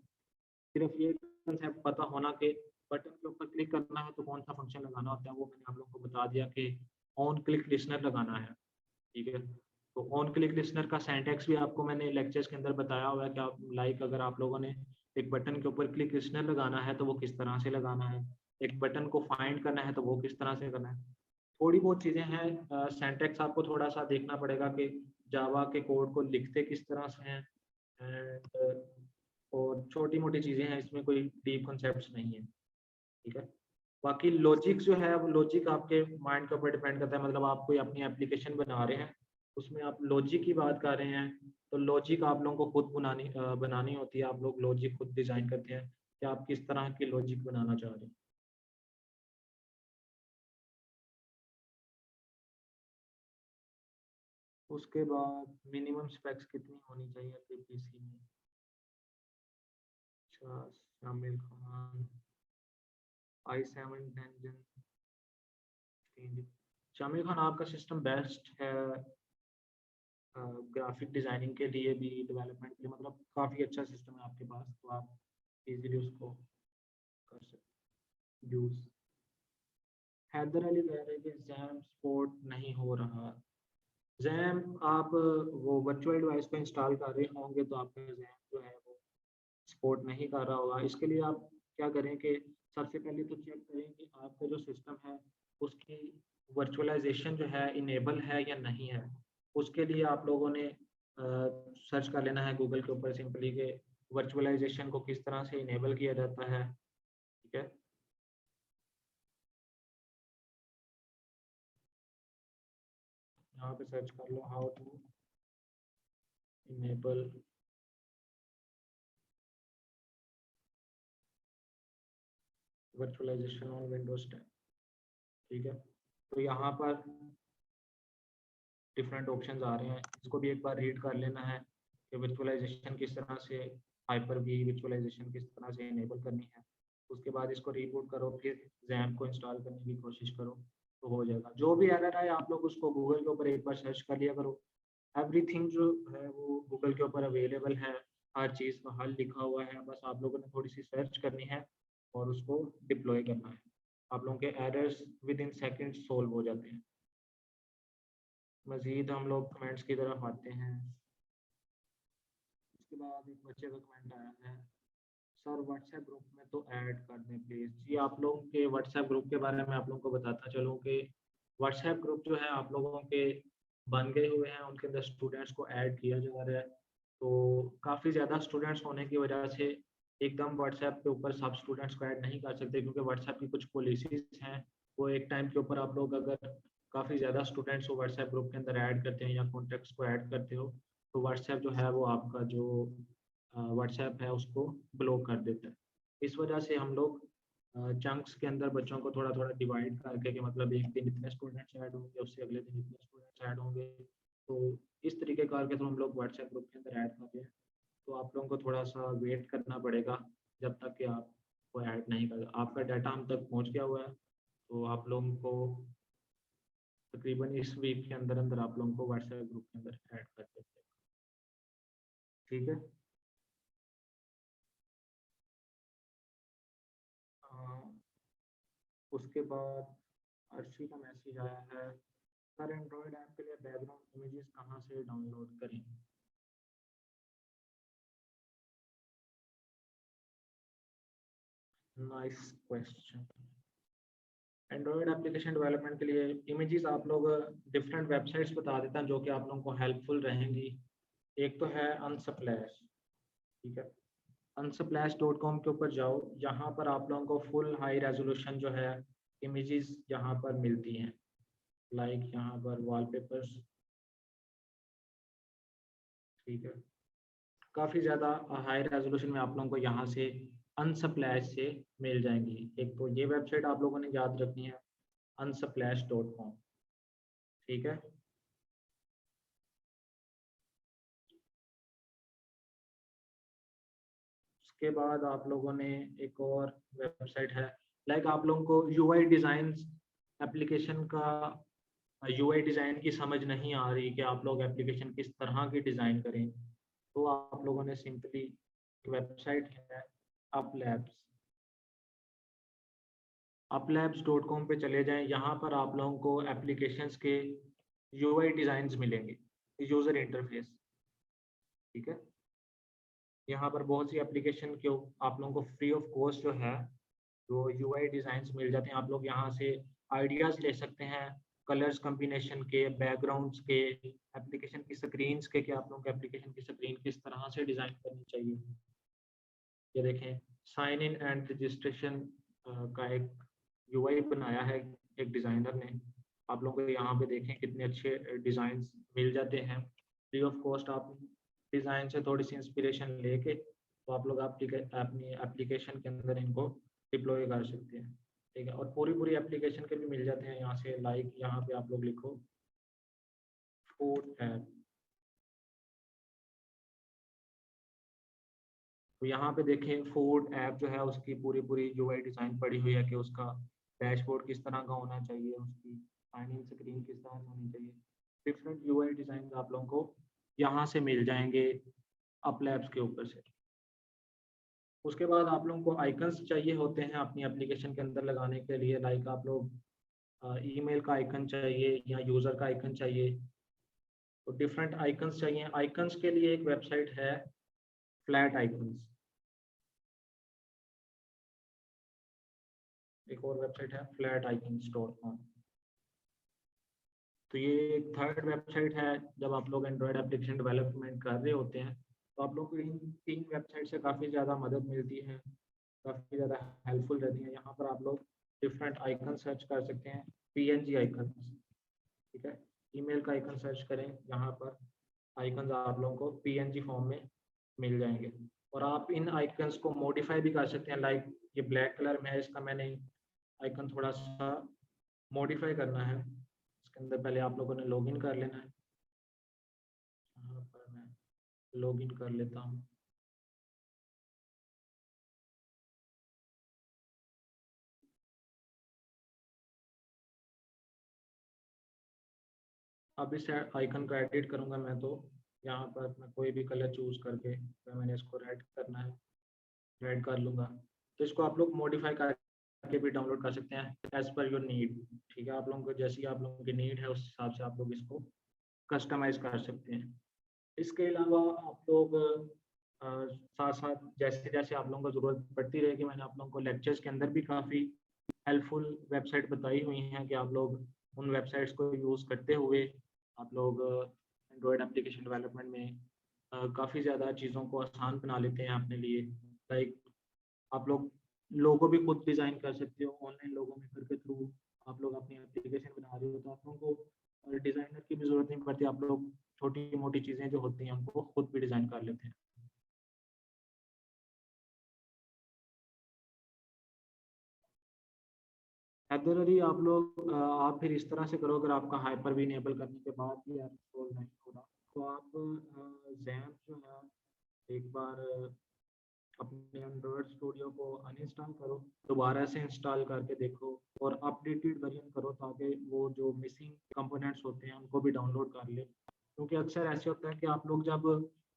सिर्फ ये कंसेप्ट पता होना कि बटन के ऊपर क्लिक करना है तो कौन सा फंक्शन लगाना होता है, वो मैंने आप लोगों को बता दिया कि ऑन क्लिक लिसनर लगाना है। ठीक है, तो ऑन क्लिक लिसनर का सिंटैक्स भी आपको मैंने लेक्चर्स के अंदर बताया हुआ है कि आप लाइक अगर आप लोगों ने एक बटन के ऊपर क्लिक लिसनर लगाना है तो वो किस तरह से लगाना है, एक बटन को फाइंड करना है तो वो किस तरह से करना है। थोड़ी बहुत चीज़ें हैं, सिंटैक्स आपको थोड़ा सा देखना पड़ेगा कि जावा के कोड को लिखते किस तरह से हैं, एंड और छोटी मोटी चीज़ें हैं, इसमें कोई डीप कॉन्सेप्ट्स नहीं है। ठीक है, बाकी लॉजिक जो है वो लॉजिक आपके माइंड के ऊपर डिपेंड करता है। मतलब आप कोई अपनी एप्लीकेशन बना रहे हैं, उसमें आप लॉजिक की बात कर रहे हैं, तो लॉजिक आप लोगों को खुद बनानी होती है। आप लोग लॉजिक खुद डिज़ाइन करते हैं कि आप किस तरह की लॉजिक बनाना चाह रहे हैं। उसके बाद मिनिमम स्पेक्स कितनी होनी चाहिए आपके पीसी में? अच्छा, शामिल खान i7 Tengen 3D। शामिल खान आपका सिस्टम बेस्ट है ग्राफिक डिजाइनिंग के लिए भी, डेवलपमेंट के लिए, मतलब काफ़ी अच्छा सिस्टम है आपके पास, तो आप इजीली उसको कर सकते यूज़। हैदर अली कह रहे हैं कि जैम सपोर्ट नहीं हो रहा। जैम आप वो वर्चुअल डिवाइस पे इंस्टॉल कर रहे होंगे तो आपका जैम जो है वो सपोर्ट नहीं कर रहा होगा। इसके लिए आप क्या करें कि सबसे पहले तो चेक करें कि आपका जो सिस्टम है उसकी वर्चुअलाइजेशन जो है इनेबल है या नहीं है। उसके लिए आप लोगों ने सर्च कर लेना है गूगल के ऊपर सिंपली कि वर्चुअलाइजेशन को किस तरह से इनेबल किया जाता है। ठीक है, यहाँ पे सर्च कर लो how to enable virtualization on Windows 10। ठीक है, तो यहाँ पर डिफरेंट ऑप्शंस आ रहे हैं, इसको भी एक बार रीड कर लेना है कि वर्चुअलाइजेशन किस तरह से, हाइपर वी वर्चुअलाइजेशन किस तरह से इनेबल करनी है। उसके बाद इसको रीबूट करो, फिर जैम को इंस्टॉल करने की कोशिश करो तो हो जाएगा। जो भी एरर है आप लोग उसको गूगल के ऊपर एक बार सर्च कर लिया करो। एवरीथिंग जो है वो गूगल के ऊपर अवेलेबल है, हर चीज़ का हल लिखा हुआ है, बस आप लोगों ने थोड़ी सी सर्च करनी है और उसको डिप्लॉय करना है। आप लोगों के errors with in second solve हो जाते हैं। मज़ीद हम लोग कमेंट्स की तरफ आते हैं। उसके बाद एक बच्चे का कमेंट आया है, सर व्हाट्सएप ग्रुप में तो ऐड कर दें प्लीज़। जी, आप लोगों के व्हाट्सएप ग्रुप के बारे में आप लोगों को बताता चलूँ कि व्हाट्सएप ग्रुप जो है आप लोगों के बन गए हुए हैं, उनके अंदर स्टूडेंट्स को ऐड किया जा रहा है। तो काफ़ी ज़्यादा स्टूडेंट्स होने की वजह से एकदम व्हाट्सएप के ऊपर सब स्टूडेंट्स को ऐड नहीं कर सकते, क्योंकि व्हाट्सएप की कुछ पॉलिसीज़ हैं। वो एक टाइम के ऊपर आप लोग अगर काफ़ी ज़्यादा स्टूडेंट्स को व्हाट्सएप ग्रुप के अंदर ऐड करते हैं या कॉन्टैक्ट्स को ऐड करते हो तो व्हाट्सएप जो है वो आपका जो व्हाट्सएप है उसको ब्लॉक कर देता है। इस वजह से हम लोग चंक्स के अंदर बच्चों को थोड़ा थोड़ा डिवाइड करके कि मतलब एक दिन इतने स्टूडेंट्स ऐड होंगे, उससे अगले दिन इतने स्टूडेंट्स ऐड होंगे, तो इस तरीके कार के थ्रू हम लोग व्हाट्सएप ग्रुप के अंदर ऐड करते हैं। तो आप लोगों को थोड़ा सा वेट करना पड़ेगा जब तक कि आपको ऐड नहीं कर, आपका डाटा हम तक पहुँच गया हुआ है, तो आप लोगों को तकरीबन इस वीक के अंदर अंदर आप लोगों को व्हाट्सएप ग्रुप के अंदर ऐड कर देते हैं। ठीक है, उसके बाद अर्शी का मैसेज आया है, सर एंड्रॉयड ऐप के लिए बैकग्राउंड इमेजेस कहाँ से डाउनलोड करें? Nice question. Android application development के लिए इमेजेस आप लोग डिफरेंट वेबसाइट्स बता देता हैं जो कि आप लोगों को हेल्पफुल रहेंगी। एक तो है अनसप्लैश। ठीक है, unsplash.com के ऊपर जाओ, यहाँ पर आप लोगों को फुल हाई रेजोल्यूशन जो है इमेजेस यहाँ पर मिलती हैं, लाइक यहाँ पर वॉलपेपर्स, ठीक है। काफ़ी ज़्यादा हाई रेजोल्यूशन में आप लोगों को यहाँ से अनसप्लैश से मिल जाएंगी। एक तो ये वेबसाइट आप लोगों ने याद रखनी है, unsplash.com, ठीक है। उसके बाद आप लोगों ने एक और वेबसाइट है, लाइक आप लोगों को यूआई डिज़ाइन एप्लीकेशन का यूआई डिज़ाइन की समझ नहीं आ रही कि आप लोग एप्लीकेशन किस तरह की डिज़ाइन करें, तो आप लोगों ने सिंपली वेबसाइट है uplabs.com पे चले जाएं। यहाँ पर आप लोगों को एप्लीकेशंस के यूआई डिज़ाइंस मिलेंगे, यूज़र इंटरफेस, ठीक है। यहाँ पर बहुत सी एप्लीकेशन के आप लोगों को फ्री ऑफ कॉस्ट जो है वो यूआई डिज़ाइंस मिल जाते हैं। आप लोग यहाँ से आइडियाज़ ले सकते हैं, कलर्स कम्बिनेशन के, बैकग्राउंड्स के, एप्लीकेशन की स्क्रीन्स के, कि आप लोगों को एप्लीकेशन की स्क्रीन किस तरह से डिज़ाइन करनी चाहिए। ये देखें, साइन इन एंड रजिस्ट्रेशन का एक यूआई बनाया है एक डिज़ाइनर ने। आप लोगों को यहाँ पे देखें कितने अच्छे डिज़ाइन मिल जाते हैं फ्री ऑफ कॉस्ट। आप डिज़ाइन से थोड़ी सी इंस्पिरेशन लेके तो आप लोग अपनी एप्लीकेशन के अंदर इनको डिप्लॉय कर सकते हैं, ठीक है। और पूरी पूरी एप्लीकेशन के भी मिल जाते हैं यहाँ से, लाइक यहाँ पे आप लोग लिखो फूड ऐप, तो यहाँ पे देखें फूड ऐप जो है उसकी पूरी पूरी यूआई डिज़ाइन पड़ी हुई है कि उसका डैशबोर्ड किस तरह का होना चाहिए, उसकी साइन इन स्क्रीन किस तरह से होनी चाहिए। डिफरेंट यूआई डिज़ाइन आप लोगों को यहाँ से मिल जाएंगे अपलैब्स के ऊपर से। उसके बाद आप लोगों को आइकन्स चाहिए होते हैं अपनी एप्लीकेशन के अंदर लगाने के लिए, लाइक आप लोग ईमेल का आइकन चाहिए या यूज़र का आइकन चाहिए, तो डिफरेंट आइकन्स चाहिए। आइकन्स के लिए एक वेबसाइट है फ्लैट आइकन्स, एक और वेबसाइट है flaticons.com। तो ये एक थर्ड वेबसाइट है, जब आप लोग एंड्रॉयड एप्लीकेशन डेवलपमेंट कर रहे होते हैं तो आप लोग को इन 3 वेबसाइट से काफ़ी ज़्यादा मदद मिलती है, काफ़ी ज़्यादा हेल्पफुल रहती है। यहाँ पर आप लोग डिफरेंट आइकन सर्च कर सकते हैं, पीएनजी आइकन, ठीक है। ईमेल का आइकन सर्च करें, यहाँ पर आइकन आप लोगों को पीएनजी फॉर्म में मिल जाएंगे। और आप इन आइकन्स को मॉडिफाई भी कर सकते हैं, लाइक ये ब्लैक कलर में है, इसका मैंने आइकन थोड़ा सा मॉडिफाई करना है। इसके अंदर पहले आप लोगों ने लॉगिन कर लेना है। यहाँ पर मैं लॉगिन कर लेता हूँ। अब इस आइकन को एडिट करूँगा मैं, तो यहाँ पर मैं कोई भी कलर चूज करके तो मैंने इसको रेड करना है, रेड कर लूँगा। तो इसको आप लोग मॉडिफाई करके भी डाउनलोड कर सकते हैं एज पर योर नीड, ठीक है। आप लोगों को जैसी आप लोगों की नीड है उस हिसाब से आप लोग इसको कस्टमाइज कर सकते हैं। इसके अलावा आप लोग साथ साथ जैसे जैसे आप लोगों को ज़रूरत पड़ती रहेगी, मैंने आप लोगों को लेक्चर्स के अंदर भी काफ़ी हेल्पफुल वेबसाइट बताई हुई हैं कि आप लोग उन वेबसाइट्स को यूज़ करते हुए आप लोग एंड्रॉयड एप्लीकेशन डेवलपमेंट में काफ़ी ज़्यादा चीज़ों को आसान बना लेते हैं अपने लिए। लाइक आप लोग लोगो भी खुद डिज़ाइन कर सकते हो, ऑनलाइन लोगो मेकर के थ्रू आप लोग अपनी एप्लीकेशन बना रहे हो तो आप लोगों को डिज़ाइनर की भी ज़रूरत नहीं पड़ती, आप लोग छोटी मोटी चीज़ें जो होती हैं उनको खुद भी डिज़ाइन कर लेते हैं। एग्जैक्टली आप लोग आप फिर इस तरह से करो, अगर आपका हाइपर भी इनेबल करने के बाद भी आप इंस्टॉल नहीं हो रहा तो आप जैम जो है एक बार अपने एंड्रॉयड स्टूडियो को अनइंस्टॉल करो, दोबारा से इंस्टॉल करके देखो और अपडेटेड वर्जन करो ताकि वो जो मिसिंग कंपोनेंट्स होते हैं उनको भी डाउनलोड कर ले। क्योंकि अक्सर ऐसे होता है कि आप लोग जब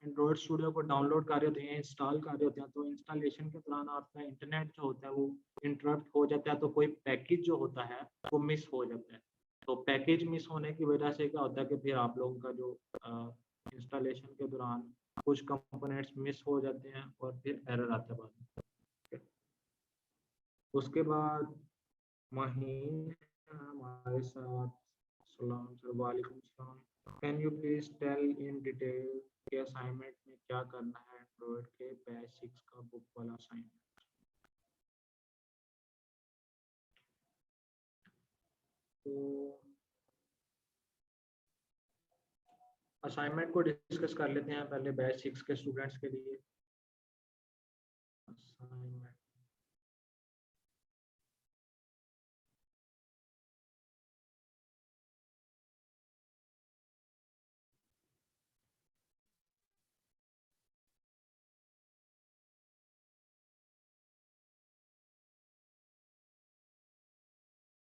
एंड्रॉयड स्टूडियो को डाउनलोड कर रहे होते हैं, इंस्टॉल कर रहे होते हैं, तो इंस्टॉलेशन के दौरान आपका इंटरनेट जो होता है वो इंटरप्ट हो जाता है, तो कोई पैकेज जो होता है वो मिस हो जाता है। तो पैकेज मिस होने की वजह से क्या होता है कि फिर आप लोगों का जो इंस्टॉलेशन के दौरान कुछ कंपोनेंट्स मिस हो जाते हैं और फिर एरर आता है बाद में। उसके बाद माहीन हमारे साथ, सलाम सर, वालेकुम सलाम। Can you please tell in detail के असाइनमेंट में क्या करना है एंड्रॉइड के बैच 6 का बुक वाला असाइनमेंट। तो असाइनमेंट को डिस्कस कर लेते हैं पहले बैच 6 के स्टूडेंट्स के लिए। असाइनमेंट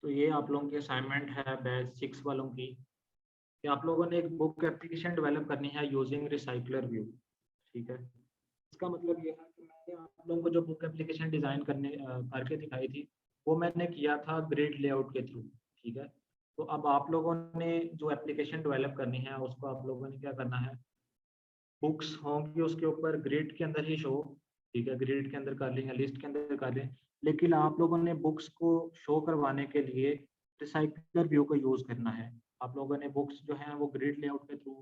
तो ये आप लोगों की असाइनमेंट है बैच 6 वालों की कि आप लोगों ने एक बुक एप्लीकेशन डेवलप करनी है यूजिंग रिसाइकलर व्यू। ठीक है, इसका मतलब ये है कि मैंने आप लोगों को जो बुक एप्लीकेशन डिज़ाइन करके दिखाई थी वो मैंने किया था ग्रिड लेआउट के थ्रू। ठीक है, तो अब आप लोगों ने जो एप्लीकेशन डेवलप करनी है उसको आप लोगों ने क्या करना है, बुक्स होंगी उसके ऊपर ग्रिड के अंदर ही शो। ठीक है, ग्रिड के अंदर कर लें या लिस्ट के अंदर कर लें, लेकिन आप लोगों ने बुक्स को शो करवाने के लिए रिसाइकलर व्यू का यूज़ करना है। आप लोगों ने बुक्स जो हैं वो ग्रिड लेआउट के थ्रू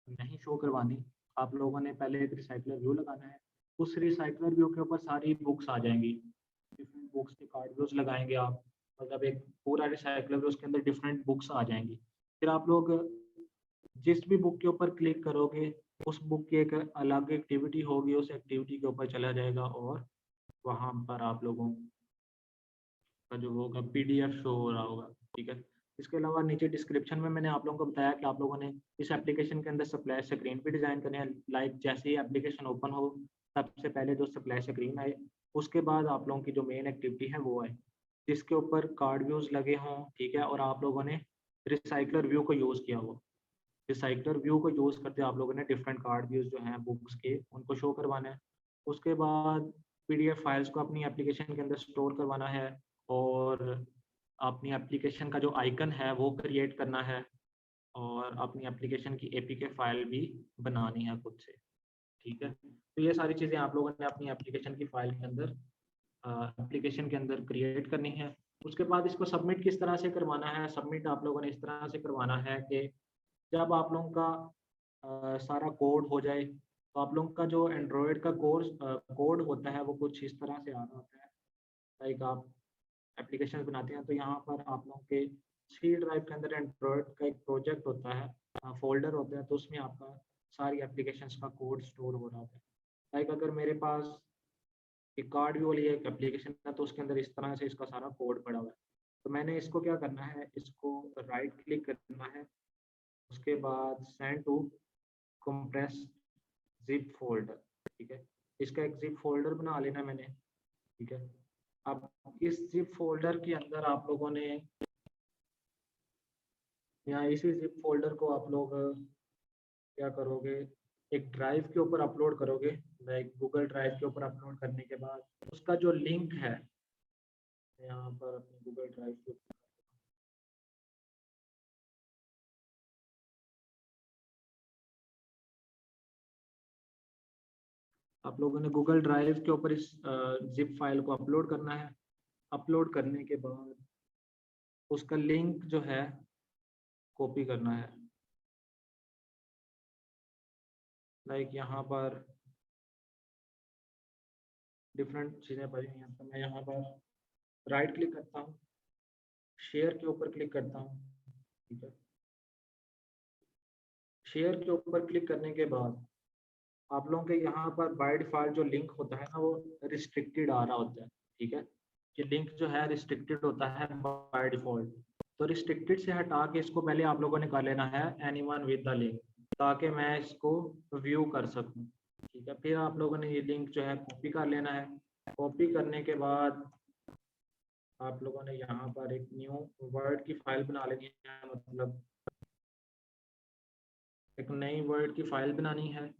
नहीं शो करवानी। आप लोगों ने पहले एक रिसाइकलर व्यू लगाना है, उस रिसाइकलर व्यू के ऊपर सारी बुक्स आ जाएंगी। डिफरेंट बुक्स के कार्ड व्यूज लगाएंगे आप, मतलब एक पूरा रिसाइकलर व्यू, उसके अंदर डिफरेंट बुक्स आ जाएंगी। फिर आप लोग जिस भी बुक के ऊपर क्लिक करोगे उस बुक की एक अलग एक्टिविटी होगी, उस एक्टिविटी के ऊपर चला जाएगा और वहाँ पर आप लोगों का जो होगा पीडीएफ शो हो रहा होगा। ठीक है, इसके अलावा नीचे डिस्क्रिप्शन में मैंने आप लोगों को बताया कि आप लोगों ने इस एप्लीकेशन के अंदर सप्लाई स्क्रीन भी डिज़ाइन करनी है। लाइक जैसे ही एप्लीकेशन ओपन हो सबसे पहले जो सप्लाई स्क्रीन आए, उसके बाद आप लोगों की जो मेन एक्टिविटी है वो आए जिसके ऊपर कार्ड व्यूज लगे हों। ठीक है, और आप लोगों ने रिसाइकलर व्यू को यूज़ किया हो। रिसाइकलर व्यू को यूज़ करते आप लोगों ने डिफरेंट कार्ड व्यूज जो हैं बुक्स के उनको शो करवाना है। उसके बाद पीडीएफ फाइल्स को अपनी एप्लीकेशन के अंदर स्टोर करवाना है और अपनी एप्लीकेशन का जो आइकन है वो क्रिएट करना है और अपनी एप्लीकेशन की एपीके फाइल भी बनानी है खुद से। ठीक है, तो ये सारी चीज़ें आप लोगों ने अपनी एप्लीकेशन की फाइल के अंदर एप्लीकेशन के अंदर क्रिएट करनी है। उसके बाद इसको सबमिट किस तरह से करवाना है, सबमिट आप लोगों ने इस तरह से करवाना है कि जब आप लोगों का सारा कोड हो जाए तो आप लोगों का जो एंड्रॉयड का कोड होता है वो कुछ इस तरह से आ रहा होता है। लाइक आप एप्लीकेशन बनाते हैं तो यहाँ पर आप लोगों के सी ड्राइव के अंदर एंड्रॉयड का एक प्रोजेक्ट होता है, फोल्डर होता है, तो उसमें आपका सारी एप्लीकेशंस का कोड स्टोर हो रहा होता है। लाइक अगर मेरे पास एक कार्ड व्यू वाली एक एप्लीकेशन है तो उसके अंदर इस तरह से इसका सारा कोड पड़ा हुआ है। तो मैंने इसको क्या करना है, इसको राइट क्लिक करना है, उसके बाद send to compress zip folder. ठीक है, इसका एक जिप फोल्डर बना लेना मैंने। ठीक है, अब इस जिप फोल्डर के अंदर आप लोगों ने या इसी जिप फोल्डर को आप लोग क्या करोगे, एक ड्राइव के ऊपर अपलोड करोगे। लाइक गूगल ड्राइव के ऊपर अपलोड करने के बाद उसका जो लिंक है यहाँ पर अपनी गूगल ड्राइव के ऊपर आप लोगों ने गूगल ड्राइव के ऊपर इस जिप फाइल को अपलोड करना है। अपलोड करने के बाद उसका लिंक जो है कॉपी करना है। लाइक यहाँ पर डिफरेंट चीज़ें पड़ी हुई हैं, तो मैं यहाँ पर राइट क्लिक करता हूँ, शेयर के ऊपर क्लिक करता हूँ। ठीक है, शेयर के ऊपर क्लिक करने के बाद आप लोगों के यहाँ पर बाय डिफॉल्ट जो लिंक होता है ना वो रिस्ट्रिक्टेड आ रहा होता है। ठीक है, ये लिंक जो है रिस्ट्रिक्टेड होता है बाय डिफॉल्ट। तो रिस्ट्रिक्टेड से हटा के इसको पहले आप लोगों ने कर लेना है एनीवन विद द लिंक, ताकि मैं इसको व्यू कर सकूं। ठीक है, फिर आप लोगों ने ये लिंक जो है कॉपी कर लेना है। कॉपी करने के बाद आप लोगों ने यहाँ पर एक न्यू वर्ड की फाइल बना लेनी है, मतलब एक नई वर्ड की फाइल बनानी है।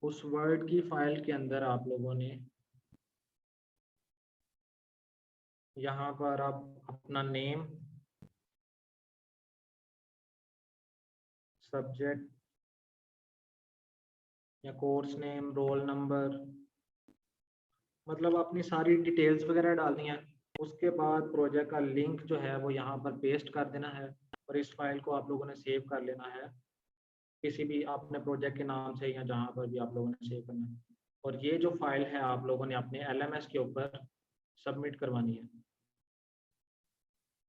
उस वर्ड की फाइल के अंदर आप लोगों ने यहाँ पर आप अपना नेम, सब्जेक्ट या कोर्स नेम, रोल नंबर, मतलब अपनी सारी डिटेल्स वगैरह डालनी है। उसके बाद प्रोजेक्ट का लिंक जो है वो यहाँ पर पेस्ट कर देना है और इस फाइल को आप लोगों ने सेव कर लेना है किसी भी अपने प्रोजेक्ट के नाम से या जहाँ पर भी आप लोगों ने सेव करना है। और ये जो फाइल है आप लोगों ने अपने LMS के ऊपर सबमिट करवानी है।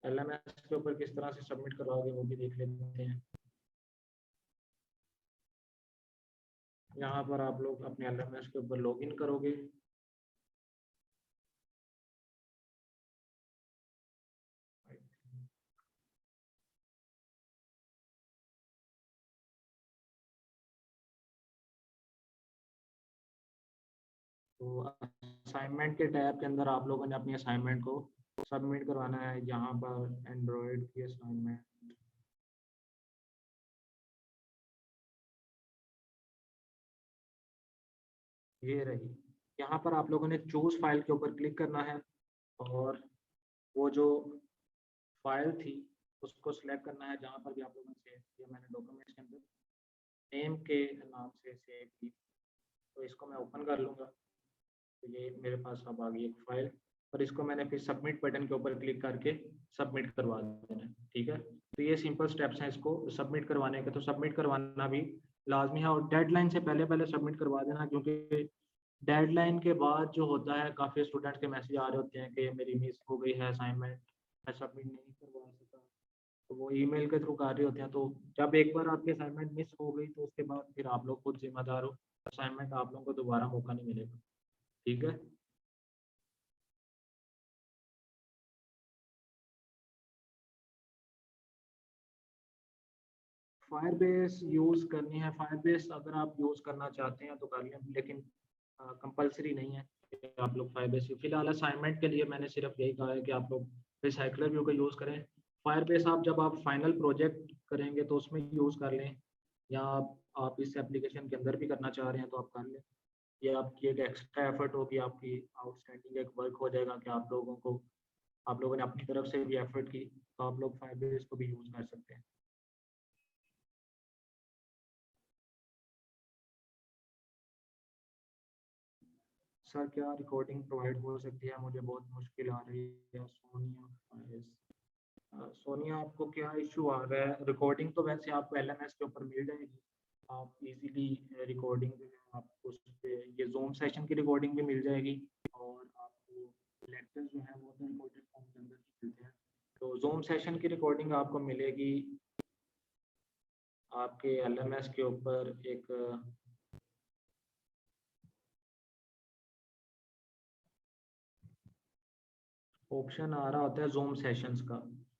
LMS के ऊपर किस तरह से सबमिट करवाओगे वो भी देख लेते हैं। यहाँ पर आप लोग अपने LMS के ऊपर लॉगिन करोगे। तो असाइनमेंट के टैब के अंदर आप लोगों ने अपनी असाइनमेंट को सबमिट करवाना है। यहाँ पर एंड्रॉयड की असाइनमेंट, ये रही। यहाँ पर आप लोगों ने चूज फाइल के ऊपर क्लिक करना है और वो जो फाइल थी उसको सिलेक्ट करना है जहाँ पर भी आप लोगों ने सेव किया। मैंने डॉक्यूमेंट्स के अंदर नेम के नाम से सेव की, तो इसको मैं ओपन कर लूँगा। तो ये मेरे पास अब आ गई एक फाइल, और इसको मैंने फिर सबमिट बटन के ऊपर क्लिक करके सबमिट करवा देना है। ठीक है, तो ये सिंपल स्टेप्स हैं इसको सबमिट करवाने के। तो सबमिट करवाना भी लाजमी है और डेडलाइन से पहले पहले सबमिट करवा देना, क्योंकि डेडलाइन के बाद जो होता है काफ़ी स्टूडेंट्स के मैसेज आ रहे होते हैं कि मेरी मिस हो गई है असाइनमेंट, मैं सबमिट नहीं करवा सका। तो वो ईमेल के थ्रू कर रहे होते हैं। तो जब एक बार आपकी असाइनमेंट मिस हो गई तो उसके बाद फिर आप लोग खुद जिम्मेदार हो, असाइनमेंट आप लोगों को दोबारा मौका नहीं मिलेगा। ठीक है। फायरबेस यूज़ करनी है, फायरबेस अगर आप यूज़ करना चाहते हैं तो कर लें, लेकिन कंपलसरी नहीं है कि आप लोग फायरबेस। फिलहाल असाइनमेंट के लिए मैंने सिर्फ यही कहा है कि आप लोग रिसाइकलर व्यू का यूज़ करें। फायरबेस आप जब आप फाइनल प्रोजेक्ट करेंगे तो उसमें यूज़ कर लें, या आप इस एप्लीकेशन के अंदर भी करना चाह रहे हैं तो आप कर लें। ये आपकी एक एक्स्ट्रा एफर्ट होगी, आपकी आउटस्टैंडिंग एक वर्क हो जाएगा कि आप लोगों ने अपनी तरफ से भी एफर्ट की, तो आप लोग फायरबेस को भी यूज़ कर सकते हैं। सर क्या रिकॉर्डिंग प्रोवाइड हो सकती है? मुझे बहुत मुश्किल आ रही है। सोनिया फाइज, सोनिया आपको क्या इशू आ रहा है? रिकॉर्डिंग तो वैसे आपको LMS के ऊपर मिल जाएगी, आप इजीली रिकॉर्डिंग जो है आपको उस पे ये जूम सेशन की रिकॉर्डिंग भी मिल जाएगी, और आपको लेक्चर जो है वो तो रिकॉर्डेड फॉर्म के अंदर ही मिलते हैं। तो जूम सेशन की रिकॉर्डिंग आपको मिलेगी आपके LMS के ऊपर। एक ऑप्शन आ रहा होता है जूम सेशंस का।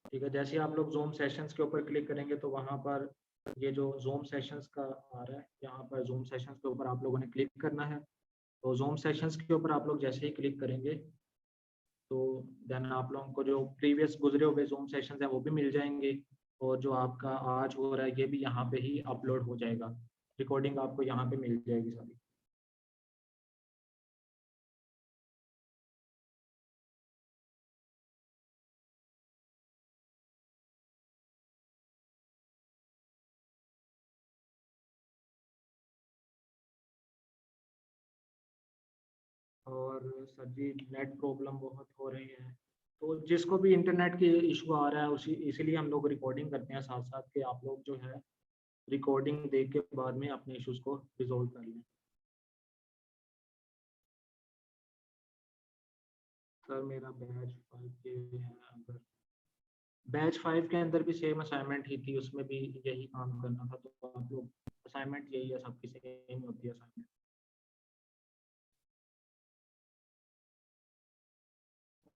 ठीक है, जैसे आप लोग जूम सेशंस के ऊपर क्लिक करेंगे तो वहाँ पर ये जो जूम सेशंस का आ रहा है, यहाँ पर जूम सेशंस के ऊपर आप लोगों ने क्लिक करना है। तो जूम सेशंस के ऊपर आप लोग जैसे ही क्लिक करेंगे तो देन आप लोगों को जो प्रीवियस गुजरे हुए जूम सेशंस हैं वो भी मिल जाएंगे, और जो आपका आज हो रहा है ये भी यहाँ पे ही अपलोड हो जाएगा। रिकॉर्डिंग आपको यहाँ पे मिल जाएगी सारी। और सर जी नेट प्रॉब्लम बहुत हो रही है, तो जिसको भी इंटरनेट की इशू आ रहा है उसी इसीलिए हम लोग रिकॉर्डिंग करते हैं साथ साथ, कि आप लोग जो है रिकॉर्डिंग देख के बाद में अपने इश्यूज को रिजोल्व कर लें। सर मेरा बैच 5 के है, अगर बैच 5 के अंदर भी सेम असाइनमेंट ही थी, उसमें भी यही काम करना था, तो आप लोग असाइनमेंट यही है, सबकी सेम होती है असाइनमेंट।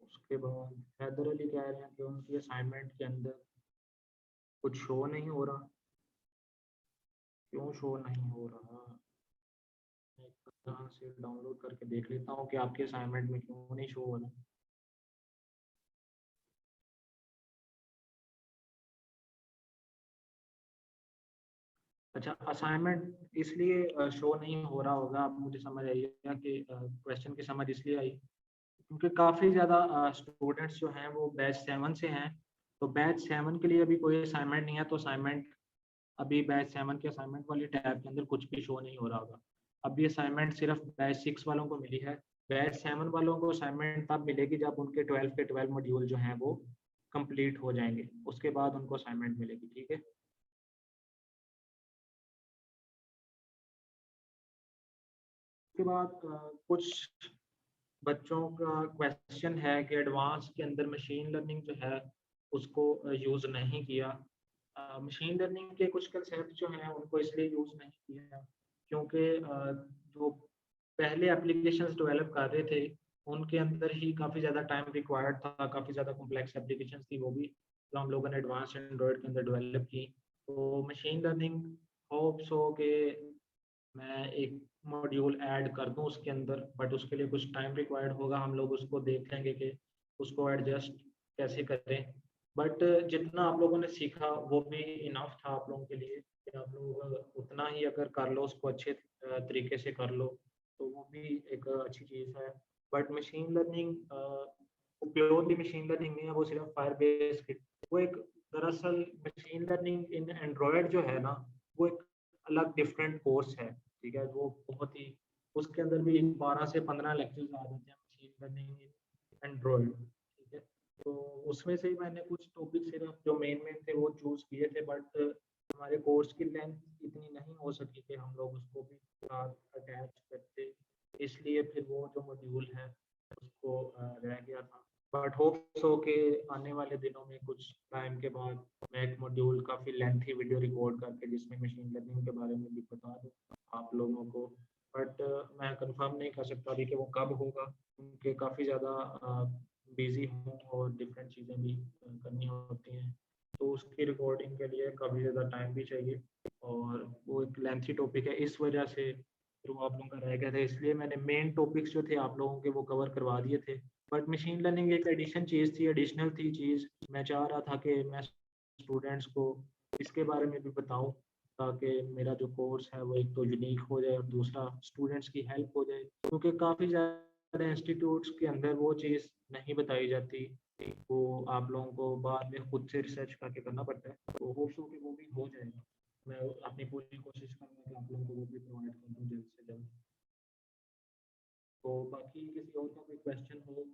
उसके बाद हैदर अली कह रहे हैं कि उनकी असाइनमेंट के अंदर कुछ शो नहीं हो रहा। क्यों शो नहीं हो रहा? मैं यहाँ से डाउनलोड करके देख लेता हूँ कि आपके असाइनमेंट में क्यों नहीं शो हो रहा। अच्छा, असाइनमेंट इसलिए शो नहीं हो रहा होगा, आप मुझे समझ आई है कि क्वेश्चन की समझ इसलिए आई क्योंकि काफ़ी ज़्यादा स्टूडेंट्स जो हैं वो बैच 7 से हैं। तो बैच 7 के लिए अभी कोई असाइनमेंट नहीं है, तो असाइनमेंट अभी बैच 7 के असाइनमेंट वाली टैब के अंदर कुछ भी शो नहीं हो रहा होगा। अभी असाइनमेंट सिर्फ बैच 6 वालों को मिली है। बैच 7 वालों को असाइनमेंट तब मिलेगी जब उनके 12 के 12 मॉड्यूल जो हैं वो कंप्लीट हो जाएंगे, उसके बाद उनको असाइनमेंट मिलेगी। ठीक है। उसके बाद कुछ बच्चों का क्वेश्चन है कि एडवांस के अंदर मशीन लर्निंग जो है उसको यूज़ नहीं किया। मशीन लर्निंग के कुछ कंसेप्ट जो हैं उनको इसलिए यूज़ नहीं किया क्योंकि जो पहले एप्लीकेशंस डेवलप कर रहे थे उनके अंदर ही काफ़ी ज़्यादा टाइम रिक्वायर्ड था, काफ़ी ज़्यादा कॉम्प्लेक्स एप्लीकेशंस थी वो भी, जो हम लोगों ने एडवांस एंड्रॉयड के अंदर डेवलप की। तो मशीन लर्निंग होप्स हो कि मैं एक मॉड्यूल ऐड कर दूँ उसके अंदर, बट उसके लिए कुछ टाइम रिक्वायर्ड होगा, हम लोग उसको देख लेंगे कि उसको एडजस्ट कैसे करें। बट जितना आप लोगों ने सीखा वो भी इनफ था आप लोगों के लिए कि आप लोग उतना ही अगर कर लो उसको अच्छे तरीके से कर लो, तो वो भी एक अच्छी चीज़ है। But machine learning purely machine learning नहीं है, वो सिर्फ फायर बेस्ड, वो एक दरअसल मशीन लर्निंग इन एंड्रॉयड जो है ना, वो एक अलग डिफरेंट कोर्स है, ठीक है? वो बहुत ही उसके अंदर भी 12 से 15 लेक्चर्स आ जाते हैं मशीन लर्निंग इन एंड्रॉयड, ठीक है? तो उसमें से ही मैंने कुछ टॉपिक सिर्फ जो मेन थे वो चूज़ किए थे, बट हमारे कोर्स की लेंथ इतनी नहीं हो सकी कि हम लोग उसको भी साथ अटैच करते, इसलिए फिर वो जो मॉड्यूल है उसको रह गया था। बट होप्स हो कि आने वाले दिनों में कुछ टाइम के बाद मैं एक मॉड्यूल काफ़ी लेंथी वीडियो रिकॉर्ड करके जिसमें मशीन लर्निंग के बारे में भी बता दूँ आप लोगों को। बट मैं कंफर्म नहीं कर सकता अभी कि वो कब होगा, क्योंकि काफ़ी ज़्यादा बिज़ी हूँ और डिफरेंट चीज़ें भी करनी होती हैं। तो उसकी रिकॉर्डिंग के लिए काफ़ी ज़्यादा टाइम भी चाहिए और वो एक लेंथी टॉपिक है, इस वजह से फिर वो आप लोगों का रह गया था। इसलिए मैंने मेन टॉपिक्स जो थे आप लोगों के वो कवर करवा दिए थे। बट मशीन लर्निंग एक एडिशन चीज़ थी, एडिशनल थी चीज़। मैं चाह रहा था कि मैं स्टूडेंट्स को इसके बारे में भी बताऊँ, ताकि मेरा जो कोर्स है वो एक तो यूनिक हो जाए और दूसरा स्टूडेंट्स की हेल्प हो जाए। क्योंकि काफ़ी ज़्यादा इंस्टीट्यूट्स के अंदर वो चीज़ नहीं बताई जाती, वो आप लोगों को बाद में खुद से रिसर्च करके करना पड़ता है। तो होप्स हो कि वो भी हो जाएगा। मैं अपनी पूरी कोशिश करूँगा कि आप लोगों को वो भी प्रोवाइड कर दूँ जल्द से जल्द। तो बाकी किसी और का कोई क्वेश्चन हो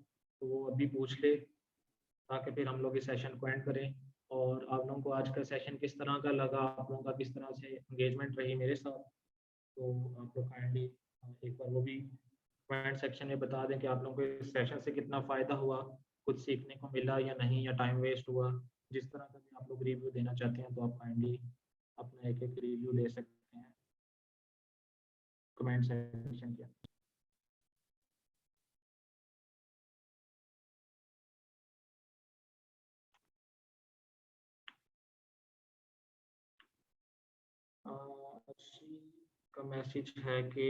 तो वो अभी पूछ ले, ताकि फिर हम लोग इस सेशन को एंड करें। और आप लोगों को आज का सेशन किस तरह का लगा, आप लोगों का किस तरह से एंगेजमेंट रही मेरे साथ, तो आप लोग काइंडली एक बार वो भी कमेंट सेक्शन में बता दें कि आप लोगों को इस सेशन से कितना फ़ायदा हुआ, कुछ सीखने को मिला या नहीं, या टाइम वेस्ट हुआ। जिस तरह का भी आप लोग रिव्यू देना चाहते हैं तो आप काइंडली अपना एक एक रिव्यू दे सकते हैं कमेंट सेक्शन के। अर्शी का मैसेज है कि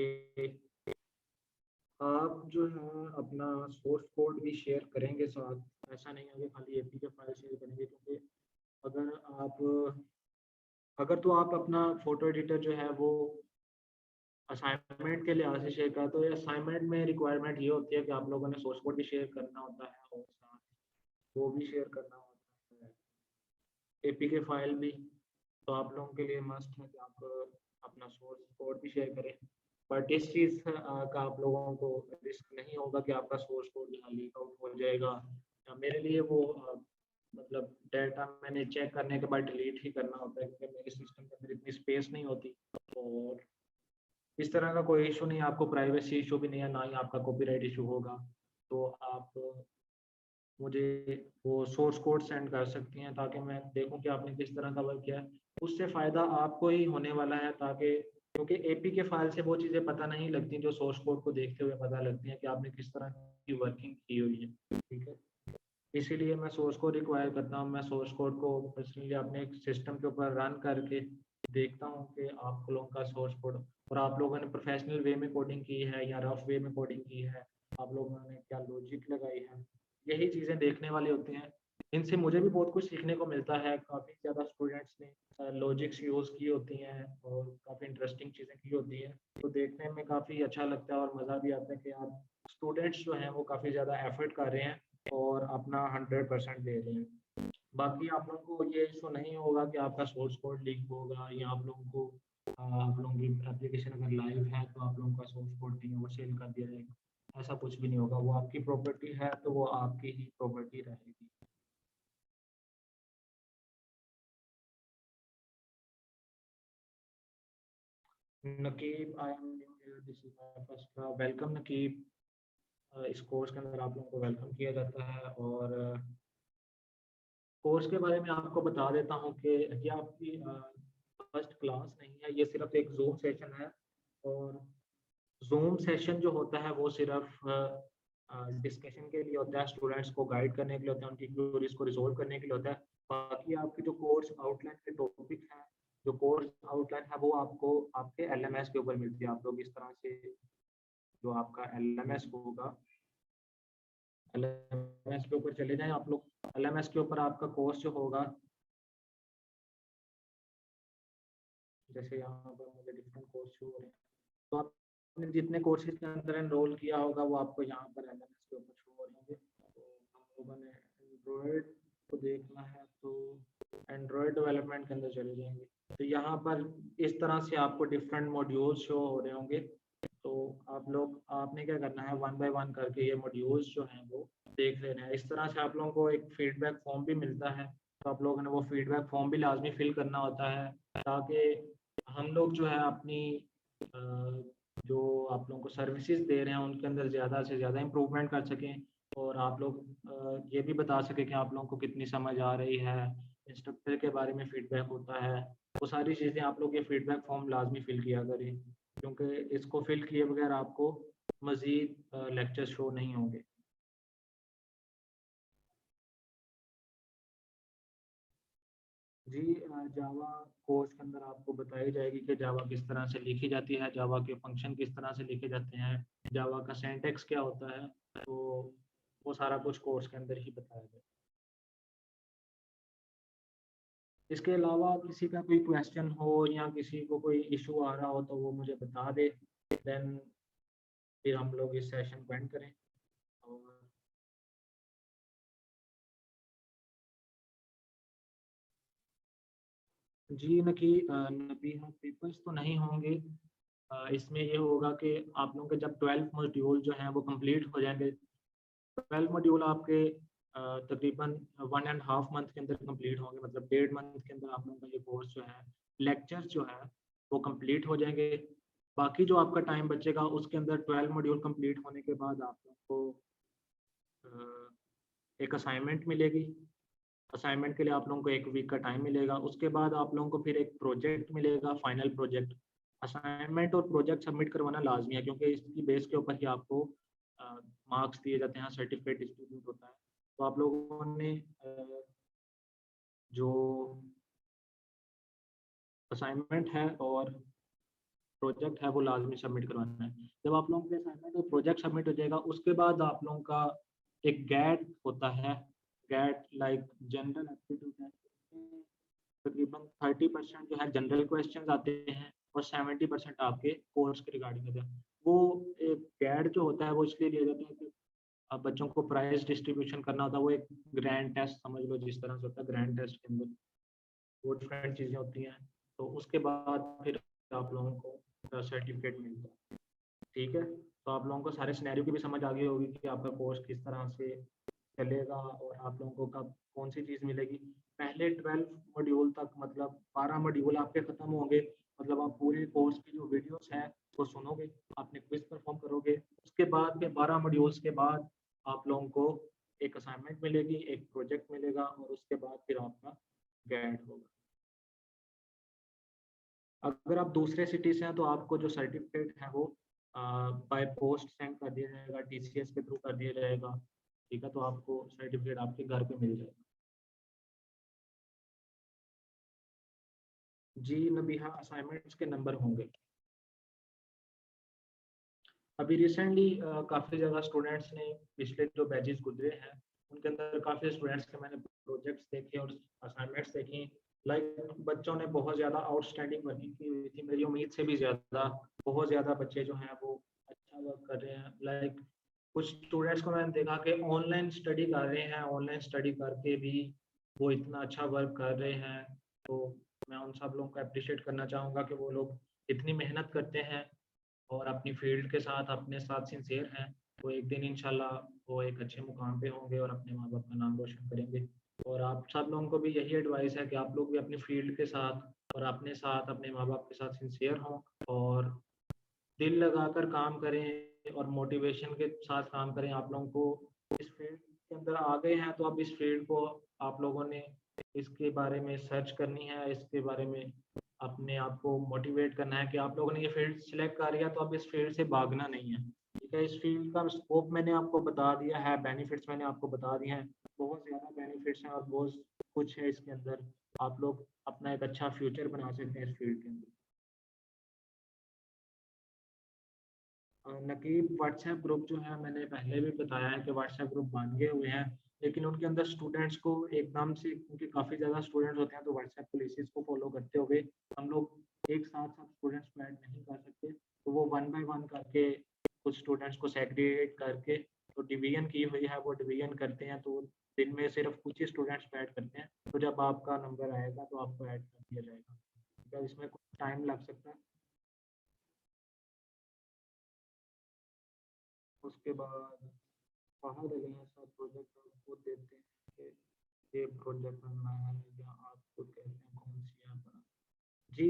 आप जो है अपना सोर्स कोड भी शेयर करेंगे साथ, ऐसा नहीं है कि खाली एपी के फाइल शेयर करेंगे, क्योंकि अगर आप अगर तो आप अपना फोटो एडिटर जो है वो असाइनमेंट के लिहाज से शेयर करा, तो असाइनमेंट में रिक्वायरमेंट ये होती है कि आप लोगों ने सोर्स कोड भी शेयर करना होता है और साथ वो भी शेयर करना होता है एपी के फाइल भी। तो आप लोगों के लिए मस्ट है कि आप अपना सोर्स कोड भी शेयर करें। बट इस चीज़ का आप लोगों को रिस्क नहीं होगा कि आपका सोर्स कोड यहाँ लीक आउट हो जाएगा, या मेरे लिए वो मतलब डेटा मैंने चेक करने के बाद डिलीट ही करना होता है, क्योंकि मेरे सिस्टम के अंदर इतनी स्पेस नहीं होती। और इस तरह का कोई इशू नहीं है, आपको प्राइवेसी इशू भी नहीं है, ना ही आपका कॉपीराइट इशू होगा। तो आप मुझे वो सोर्स कोड सेंड कर सकती हैं, ताकि मैं देखूं कि आपने किस तरह का वर्क किया है। उससे फ़ायदा आपको ही होने वाला है, ताकि क्योंकि एपी के फाइल से वो चीज़ें पता नहीं लगती जो सोर्स कोड को देखते हुए पता लगती हैं कि आपने किस तरह की वर्किंग की हुई है, ठीक है? इसीलिए मैं सोर्स कोड रिक्वायर करता हूँ। मैं सोर्स कोड को पर्सनली अपने एक सिस्टम के ऊपर रन करके देखता हूँ कि आप लोगों का सोर्स कोड और आप लोगों ने प्रोफेशनल वे में कोडिंग की है या रफ वे में कोडिंग की है, आप लोगों ने क्या लॉजिक लगाई है, यही चीज़ें देखने वाली होती हैं। इनसे मुझे भी बहुत कुछ सीखने को मिलता है। काफ़ी ज़्यादा स्टूडेंट्स ने लॉजिक्स यूज़ की होती हैं और काफ़ी इंटरेस्टिंग चीज़ें की होती हैं, तो देखने में काफ़ी अच्छा लगता है और मज़ा भी आता है कि यार स्टूडेंट्स जो हैं वो काफ़ी ज़्यादा एफर्ट कर रहे हैं और अपना 100% दे रहे हैं। बाकी आप लोगों को ये इशू नहीं होगा कि आपका सोर्स कोड लीक होगा, या आप लोगों को आप लोगों की एप्लीकेशन अगर लाइव है तो आप लोगों का सोर्स कोड कहीं और सेल कर दिया जाएगा। ऐसा कुछ भी नहीं होगा, वो आपकी प्रॉपर्टी है तो वो आपकी ही प्रॉपर्टी रहेगी। Naqeeb, I am new here, this is my first welcome Naqeeb. इस कोर्स के अंदर आप लोगों को वेलकम किया जाता है और कोर्स के बारे में आपको बता देता हूँ कि ये आपकी फर्स्ट क्लास नहीं है, ये सिर्फ एक जूम सेशन है। और जूम सेशन जो होता है वो सिर्फ डिस्कशन के लिए होता है, स्टूडेंट्स को गाइड करने के लिए होता है, उनकी क्वेरीज को रिजोल्व करने के लिए होता है। बाकी आपकी जो कोर्स आउटलाइन के टॉपिक हैं, जो कोर्स आउटलाइन है वो आपको आपके एलएमएस के ऊपर मिलती है। आप लोग इस तरह से जो आपका एलएमएस होगा, एलएमएस के ऊपर चले जाएं आप लोग। एलएमएस के ऊपर आपका कोर्स जो होगा, जैसे यहाँ पर मुझे डिफरेंट कोर्स शो हो रहे हैं, तो आपने जितने कोर्सेज के अंदर एनरोल किया होगा वो आपको यहाँ पर एलएमएस के ऊपर शो हो रहे होंगे। तो हम लोगों ने एंड्रॉयड को देखना है तो एंड्रॉयड डेवलपमेंट के अंदर चले जाएंगे। तो यहाँ पर इस तरह से आपको डिफरेंट मॉड्यूल्स शो हो रहे होंगे। तो आपने क्या करना है, वन बाय वन करके ये मॉड्यूल्स जो हैं वो देख लेना है। इस तरह से आप लोगों को एक फीडबैक फॉर्म भी मिलता है, तो आप लोगों ने वो फीडबैक फॉर्म भी लाजमी फिल करना होता है, ताकि हम लोग जो है अपनी जो आप लोगों को सर्विसेज दे रहे हैं उनके अंदर ज़्यादा से ज़्यादा इम्प्रूवमेंट कर सकें। और आप लोग ये भी बता सकें कि आप लोगों को कितनी समझ आ रही है। इंस्ट्रक्टर के बारे में फीडबैक होता है, वो सारी चीज़ें आप लोग ये फीडबैक फॉर्म लाजमी फिल किया करें, क्योंकि इसको फिल किए बगैर आपको मज़ीद लेक्चर शो नहीं होंगे। जी, जावा कोर्स के अंदर आपको बताई जाएगी कि जावा किस तरह से लिखी जाती है, जावा के फंक्शन किस तरह से लिखे जाते हैं, जावा का सिंटैक्स क्या होता है। तो वो सारा कुछ कोर्स के अंदर ही बताया जाए। इसके अलावा किसी का कोई क्वेश्चन हो या किसी को कोई इशू आ रहा हो तो वो मुझे बता दे, देन फिर हम लोग इस सेशन को एंड करें। और जी नबीहा, पेपर्स तो नहीं होंगे। इसमें ये होगा कि आप लोगों के जब 12 मॉड्यूल जो हैं वो कंप्लीट हो जाएंगे। 12 मॉड्यूल आपके तकरीबन 1.5 मंथ के अंदर कंप्लीट होंगे, मतलब 1.5 मंथ के अंदर आप लोगों का ये कोर्स जो है, लेक्चर्स जो है वो कंप्लीट हो जाएंगे। बाकी जो आपका टाइम बचेगा उसके अंदर 12 मॉड्यूल कंप्लीट होने के बाद आप लोगों को एक असाइनमेंट मिलेगी। असाइनमेंट के लिए आप लोगों को 1 वीक का टाइम मिलेगा। उसके बाद आप लोगों को फिर एक प्रोजेक्ट मिलेगा, फाइनल प्रोजेक्ट। असाइनमेंट और प्रोजेक्ट सबमिट करवाना लाजमी है, क्योंकि इसकी बेस के ऊपर ही आपको मार्क्स दिए जाते हैं, सर्टिफिकेट डिस्ट्रीब्यूट होता है। तो आप लोगों ने जो असाइनमेंट है और प्रोजेक्ट है वो लाजमी सबमिट करवाना है। जब आप लोगों के असाइनमेंट और प्रोजेक्ट सबमिट हो जाएगा उसके बाद आप लोगों का एक गैट होता है। गैट लाइक जनरल एप्टीट्यूड है, तकरीबन 30% जो है जनरल क्वेश्चन आते हैं और 70% आपके कोर्स के रिगार्डिंग होते हैं। वो एक गैड जो होता है वो इसलिए लिया जाता है कि अब बच्चों को प्राइज डिस्ट्रीब्यूशन करना होता है। वो एक ग्रैंड टेस्ट समझ लो, जिस तरह से होता है ग्रैंड टेस्ट के अंदर वो डिफरेंट चीज़ें होती हैं। तो उसके बाद फिर आप लोगों को सर्टिफिकेट मिलता है। ठीक है, तो आप लोगों को सारे सिनेरियो की भी समझ आ गई होगी कि आपका कोर्स किस तरह से चलेगा और आप लोगों को कब कौन सी चीज़ मिलेगी। पहले 12 मॉड्यूल तक, मतलब 12 मॉड्यूल आपके ख़त्म होंगे, मतलब आप पूरे कोर्स की जो वीडियोस हैं वो सुनोगे, आपने क्विज परफॉर्म करोगे। उसके बाद के 12 मॉड्यूल्स के बाद आप लोगों को एक असाइनमेंट मिलेगी, एक प्रोजेक्ट मिलेगा और उसके बाद फिर आपका ग्रेड होगा। अगर आप दूसरे सिटी से हैं तो आपको जो सर्टिफिकेट है वो बाय पोस्ट सेंड कर दिया जाएगा, टीसीएस के थ्रू कर दिया जाएगा। ठीक है, तो आपको सर्टिफिकेट आपके घर पे मिल जाएगा। जी नबीहा, असाइनमेंट्स के नंबर होंगे। अभी रिसेंटली काफ़ी ज़्यादा स्टूडेंट्स ने पिछले जो बैचेस गुजरे हैं उनके अंदर काफ़ी स्टूडेंट्स के मैंने प्रोजेक्ट्स देखे और असाइनमेंट्स देखी। लाइक बच्चों ने बहुत ज़्यादा आउटस्टैंडिंग वर्किंग की हुई थी, मेरी उम्मीद से भी ज़्यादा। बहुत ज़्यादा बच्चे जो हैं वो अच्छा वर्क कर रहे हैं। लाइक कुछ स्टूडेंट्स को मैंने देखा कि ऑनलाइन स्टडी कर रहे हैं, ऑनलाइन स्टडी करके भी वो इतना अच्छा वर्क कर रहे हैं। तो मैं उन सब लोगों को अप्रिशिएट करना चाहूँगा कि वो लोग इतनी मेहनत करते हैं और अपनी फील्ड के साथ अपने साथ सिंसियर हैं। तो एक दिन इंशाल्लाह वो एक अच्छे मुकाम पे होंगे और अपने माँ बाप का नाम रोशन करेंगे। और आप सब लोगों को भी यही एडवाइस है कि आप लोग भी अपनी फील्ड के साथ और अपने साथ अपने माँ बाप के साथ सिंसियर हों और दिल लगाकर काम करें और मोटिवेशन के साथ काम करें। आप लोगों को इस फील्ड के अंदर आ गए हैं तो आप इस फील्ड को आप लोगों ने इसके बारे में सर्च करनी है, इसके बारे में अपने आप को मोटिवेट करना है कि आप लोगों ने ये फील्ड सिलेक्ट कर लिया तो अब इस फील्ड से भागना नहीं है। ठीक है, इस फील्ड का स्कोप मैंने आपको बता दिया है, बेनिफिट्स मैंने आपको बता दिए हैं। बहुत ज़्यादा बेनिफिट्स हैं और बहुत कुछ है इसके अंदर। आप लोग अपना एक अच्छा फ्यूचर बना सकते हैं इस फील्ड के अंदर। नकीब व्हाट्सएप ग्रुप जो है, मैंने पहले भी बताया है कि व्हाट्सएप ग्रुप बन गए हुए हैं, लेकिन उनके अंदर स्टूडेंट्स को एकदम से, क्योंकि काफ़ी ज़्यादा स्टूडेंट्स होते हैं तो व्हाट्सएप पॉलिसीज़ को फॉलो करते हुए हम लोग एक साथ सब स्टूडेंट्स को ऐड नहीं कर सकते। तो वो वन बाय वन करके कुछ स्टूडेंट्स को सेग्रीगेट करके तो डिवीजन की हुई है, वो डिवीजन करते हैं। तो दिन में सिर्फ कुछ ही स्टूडेंट्स को ऐड करते हैं। तो जब आपका नंबर आएगा तो आपको ऐड कर दिया जाएगा। तो इसमें कुछ टाइम लग सकता है। उसके बाद कहाँ डले हैं सब प्रोजेक्ट आपको देते हैं कि ये प्रोजेक्ट बनना है या आपको कहते हैं कौन सी ऐप बना। जी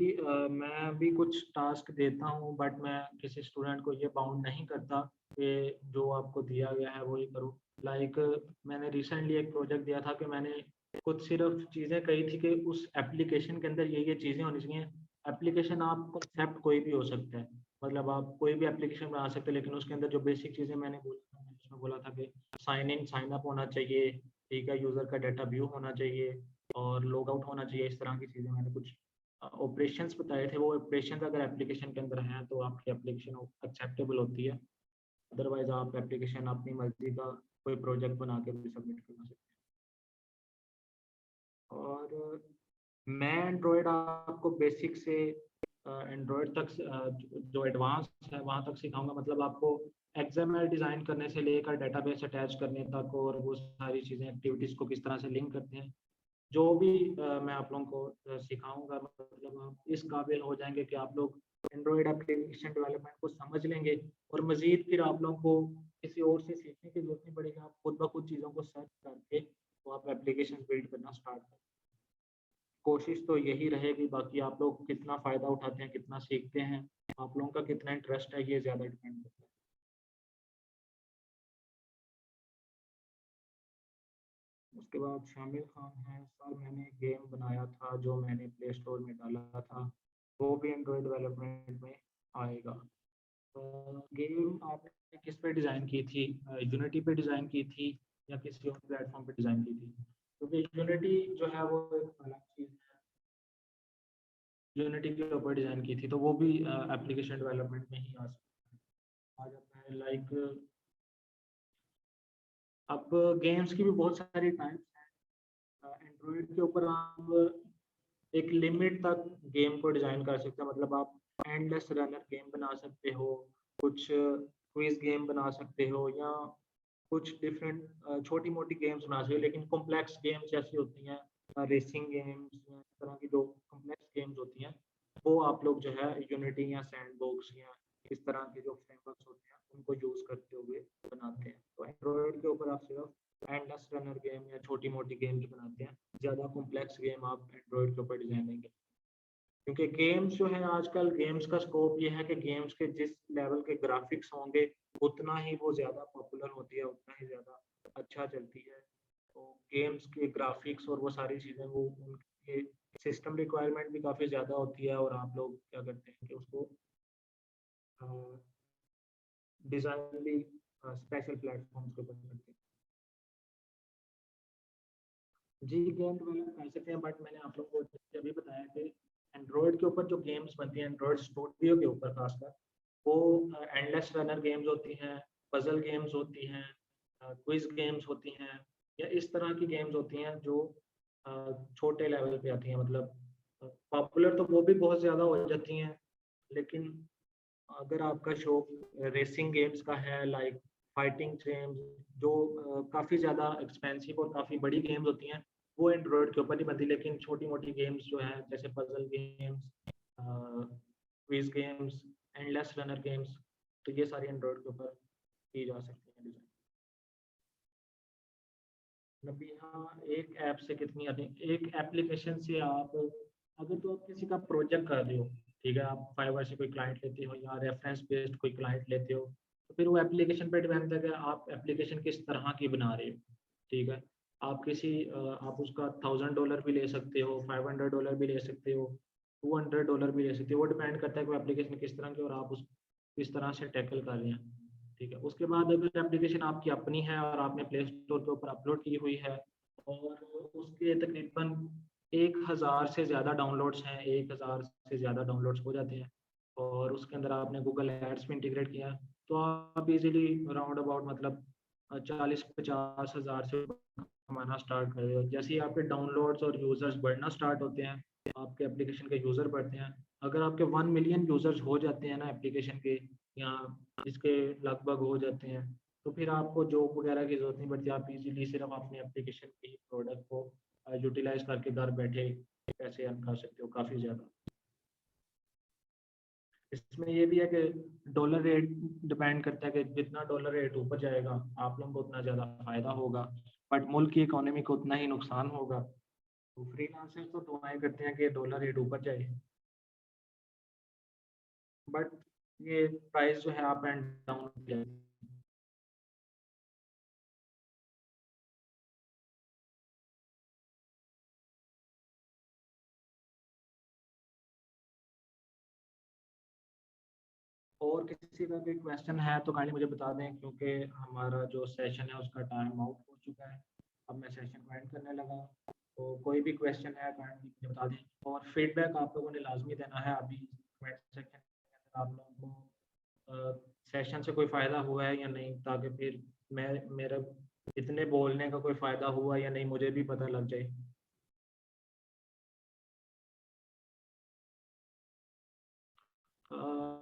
मैं भी कुछ टास्क देता हूँ, बट मैं किसी स्टूडेंट को ये बाउंड नहीं करता कि जो आपको दिया गया है वो ही करो। लाइक मैंने रिसेंटली एक प्रोजेक्ट दिया था कि मैंने कुछ सिर्फ चीज़ें कही थी कि उस एप्लीकेशन के अंदर ये चीज़ें होनी चाहिए। एप्लीकेशन आप कॉन्सेप्ट कोई भी हो सकता है, मतलब आप कोई भी एप्लीकेशन बना सकते हैं, लेकिन उसके अंदर जो बेसिक चीज़ें मैंने उसमें बोला था कि साइन इन साइन अप होना चाहिए, ठीक है, यूज़र का डाटा व्यू होना चाहिए और लॉग आउट होना चाहिए। इस तरह की चीज़ें मैंने कुछ ऑपरेशंस बताए थे। वो ऑपरेशंस अगर एप्लीकेशन के अंदर हैं तो आपकी एप्लीकेशन एक्सेप्टेबल होती है। अदरवाइज आप एप्लीकेशन अपनी मर्जी का कोई प्रोजेक्ट बना के भी सबमिट करना सकते हैं। और मैं एंड्रॉयड आपको बेसिक से एंड्रॉयड तक जो एडवांस है वहाँ तक सिखाऊंगा। मतलब आपको एक्सएमएल डिज़ाइन करने से लेकर डेटाबेस अटैच करने तक और वो सारी चीज़ें एक्टिविटीज़ को किस तरह से लिंक करते हैं, जो भी मैं आप लोगों को सिखाऊंगा। मतलब आप इस काबिल हो जाएंगे कि आप लोग एंड्रॉयड एप्लीकेशन डेवलपमेंट को समझ लेंगे और मज़ीद फिर आप लोगों को किसी और से सीखने की जरूरत नहीं पड़ेगी। आप खुद ब खुद चीज़ों को सर्च करके तो आप एप्लीकेशन बिल्ड करना स्टार्ट करें। कोशिश तो यही रहेगी, बाकी आप लोग कितना फ़ायदा उठाते हैं, कितना सीखते हैं, आप लोगों का कितना इंटरेस्ट है, ये ज़्यादा डिपेंड करता है। उसके बाद शामिल खान है सर, मैंने गेम बनाया था जो मैंने प्ले स्टोर में डाला था, वो भी एंड्रॉयड डेवलपमेंट में आएगा। तो गेम आपने किस पे डिज़ाइन की थी? यूनिटी पे डिज़ाइन की थी या किसी और प्लेटफॉर्म पे डिज़ाइन की थी? क्योंकि यूनिटी जो है वो एक अलग चीज़ है। यूनिटी के ऊपर डिज़ाइन की थी तो वो भी एप्लीकेशन डेवलपमेंट में ही आ जाता है। लाइक अब गेम्स की भी बहुत सारी टाइप्स हैं। एंड्रॉयड के ऊपर आप एक लिमिट तक गेम को डिज़ाइन कर सकते हैं। मतलब आप एंडलेस रनर गेम बना सकते हो, कुछ क्विज गेम बना सकते हो, या कुछ डिफरेंट छोटी मोटी गेम्स बना सकते हो। लेकिन कॉम्प्लेक्स गेम्स जैसी होती हैं, रेसिंग गेम्स या इस तरह की जो कॉम्प्लेक्स गेम्स होती हैं, वो आप लोग जो है यूनिटी या सैंडबॉक्स या इस तरह के जो फ्रेमवर्क्स होते हैं उनको यूज़ करते हुए बनाते हैं। तो एंड्रॉयड के ऊपर आप सिर्फ एंडलेस रनर गेम या छोटी मोटी गेम्स बनाते हैं। ज़्यादा कॉम्प्लेक्स गेम आप एंड्रॉयड के ऊपर डिज़ाइन नहीं करते, क्योंकि गेम्स जो है आजकल गेम्स का स्कोप ये है कि गेम्स के जिस लेवल के ग्राफिक्स होंगे उतना ही वो ज़्यादा पॉपुलर होती है, उतना ही ज़्यादा अच्छा चलती है। तो गेम्स के ग्राफिक्स और वो सारी चीज़ें, वो उनके सिस्टम रिक्वायरमेंट भी काफ़ी ज़्यादा होती है और आप लोग क्या करते हैं कि उसको डिज़ाइन भी स्पेशल प्लेटफॉर्म्स के ऊपर करते हैं। जी गेम डेवलप कर सकते हैं, बट मैंने आप लोगों को अभी बताया कि एंड्रॉयड के ऊपर जो गेम्स बनती हैं, एंड्रॉयड स्टूडियो के ऊपर खासकर, वो एंडलेस रनर गेम्स होती हैं, पजल गेम्स होती हैं, क्विज गेम्स होती हैं, या इस तरह की गेम्स होती हैं जो अ, छोटे लेवल पे आती हैं। मतलब पॉपुलर तो वो भी बहुत ज़्यादा हो जाती हैं, लेकिन अगर आपका शौक रेसिंग गेम्स का है, लाइक फाइटिंग गेम्स जो काफ़ी ज़्यादा एक्सपेंसिव और काफ़ी बड़ी गेम्स होती हैं, वो एंड्रॉयड के ऊपर नहीं बनती। लेकिन छोटी मोटी गेम्स जो हैं जैसे puzzle games, quiz games, endless runner games, तो ये सारी एंड्रॉयड के ऊपर की जा सकती हैं डिज़ाइन। नबी हाँ, एक ऐप से कितनी अधिक, एक एप्लीकेशन से आप, अगर तो आप किसी का प्रोजेक्ट कर रहे हो, ठीक है, आप फाइवर से कोई क्लाइंट लेते हो या रेफरेंस बेस्ड कोई क्लाइंट लेते हो, तो फिर वो एप्लीकेशन पे डिपेंड है कि आप एप्लीकेशन किस तरह की बना रहे हो। ठीक है, आप उसका $1000 भी ले सकते हो, $500 भी ले सकते हो, $200 भी ले सकते हो। वो डिपेंड करता है कि एप्लीकेशन किस तरह की और आप उस किस तरह से टैकल कर रहे हैं। ठीक है, उसके बाद अगर एप्लीकेशन आपकी अपनी है और आपने प्ले स्टोर के ऊपर अपलोड की हुई है और उसके तकरीबन 1000 से ज़्यादा डाउनलोड्स हैं, 1000 से ज़्यादा डाउनलोड्स हो जाते हैं और उसके अंदर आपने गूगल एड्स में इंटीग्रेट किया, तो आप इजीली राउंड अबाउट मतलब 40-50 हज़ार से कमाना स्टार्ट कर रहे हो। जैसे ही आपके डाउनलोड्स और यूज़र्स बढ़ना स्टार्ट होते हैं, आपके एप्लीकेशन के यूज़र बढ़ते हैं। अगर आपके 1 मिलियन यूज़र्स हो जाते हैं ना एप्लीकेशन के, या इसके लगभग हो जाते हैं, तो फिर आपको जॉब वगैरह की ज़रूरत नहीं पड़ती। आप इजीली सिर्फ अपने एप्लीकेशन के प्रोडक्ट को यूटिलाइज़ करके घर बैठे पैसे अर्न कर सकते हो काफ़ी ज़्यादा। इसमें ये भी है कि डॉलर रेट डिपेंड करता है कि जितना डॉलर रेट ऊपर जाएगा आप लोगों को उतना ज़्यादा फायदा होगा, बट मुल्क की इकोनॉमी को उतना ही नुकसान होगा। तो फ्रीलांसर्स तो दुआएं करते हैं कि डॉलर रेट ऊपर जाए, बट ये प्राइस जो है अप एंड डाउन। और किसी का भी क्वेश्चन है तो काइंडली मुझे बता दें, क्योंकि हमारा जो सेशन है उसका टाइम आउट हो चुका है। अब मैं सेशन को एंड करने लगा, तो कोई भी क्वेश्चन है काइंडली मुझे बता दें। और फीडबैक आप लोगों ने लाजमी देना है अभी कमेंट सेक्शन के अंदर। आप लोगों को सेशन से कोई फ़ायदा हुआ है या नहीं, ताकि फिर मैं मेरा इतने बोलने का कोई फ़ायदा हुआ या नहीं मुझे भी पता लग जाए।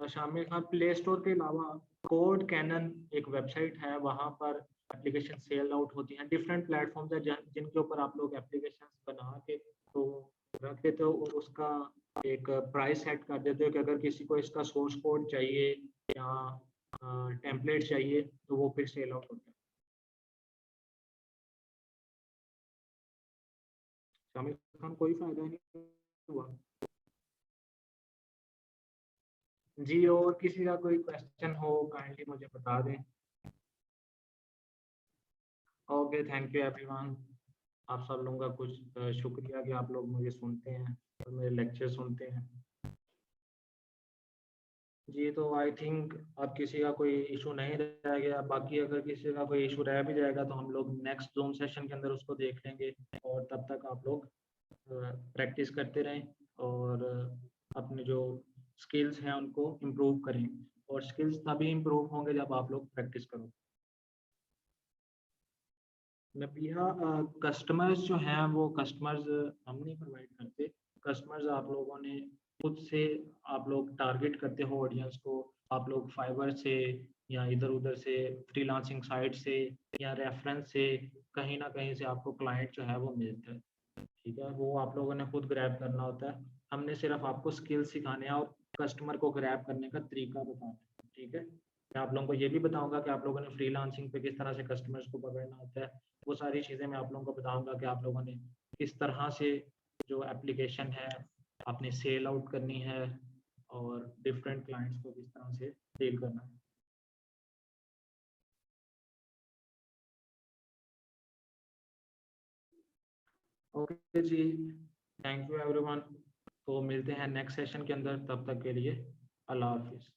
शामिल खान, प्ले स्टोर के अलावा कोड कैनन एक वेबसाइट है, वहाँ पर एप्लीकेशन सेल आउट होती हैं। डिफरेंट प्लेटफॉर्म्स है जिनके ऊपर आप लोग एप्लीकेशन बना के तो रख देते हो और उसका एक प्राइस सेट कर देते हो कि अगर किसी को इसका सोर्स कोड चाहिए या टेम्पलेट चाहिए तो वो फिर सेल आउट होता है। शामिल खान, कोई फायदा नहीं हुआ। जी, और किसी का कोई क्वेश्चन हो काइंडली मुझे बता दें। Okay, thank you everyone. आप सब लोगों का कुछ शुक्रिया कि आप लोग मुझे सुनते हैं और मेरे लेक्चर सुनते हैं। जी, तो आई थिंक अब किसी का कोई इशू नहीं रह गया। बाकी अगर किसी का कोई इशू रह भी जाएगा तो हम लोग नेक्स्ट जूम सेशन के अंदर उसको देख लेंगे। और तब तक आप लोग प्रैक्टिस करते रहें और अपने जो स्किल्स हैं उनको इम्प्रूव करें। और स्किल्स तभी इम्प्रूव होंगे जब आप लोग प्रैक्टिस करो। नबिया, कस्टमर्स जो हैं वो कस्टमर्स हम नहीं प्रोवाइड करते। कस्टमर्स आप लोगों ने खुद से, आप लोग टारगेट करते हो ऑडियंस को। आप लोग फाइवर से या इधर उधर से फ्रीलांसिंग साइट से या रेफरेंस से कहीं ना कहीं से आपको क्लाइंट जो है वो मिलता है। ठीक है, वो आप लोगों ने खुद ग्रैब करना होता है। हमने सिर्फ आपको स्किल सिखाने हैं और कस्टमर को ग्रैब करने का तरीका बताना है। ठीक है, मैं आप लोगों को ये भी बताऊंगा कि आप लोगों ने फ्रीलांसिंग पे किस तरह से कस्टमर्स को पकड़ना होता है। वो सारी चीज़ें मैं आप लोगों को बताऊंगा कि आप लोगों ने किस तरह से जो एप्लीकेशन है आपने सेल आउट करनी है और डिफरेंट क्लाइंट्स को किस तरह से डील करना है। ओके जी, थैंक यू एवरीवन। तो मिलते हैं नेक्स्ट सेशन के अंदर, तब तक के लिए अल्लाह हाफिज़।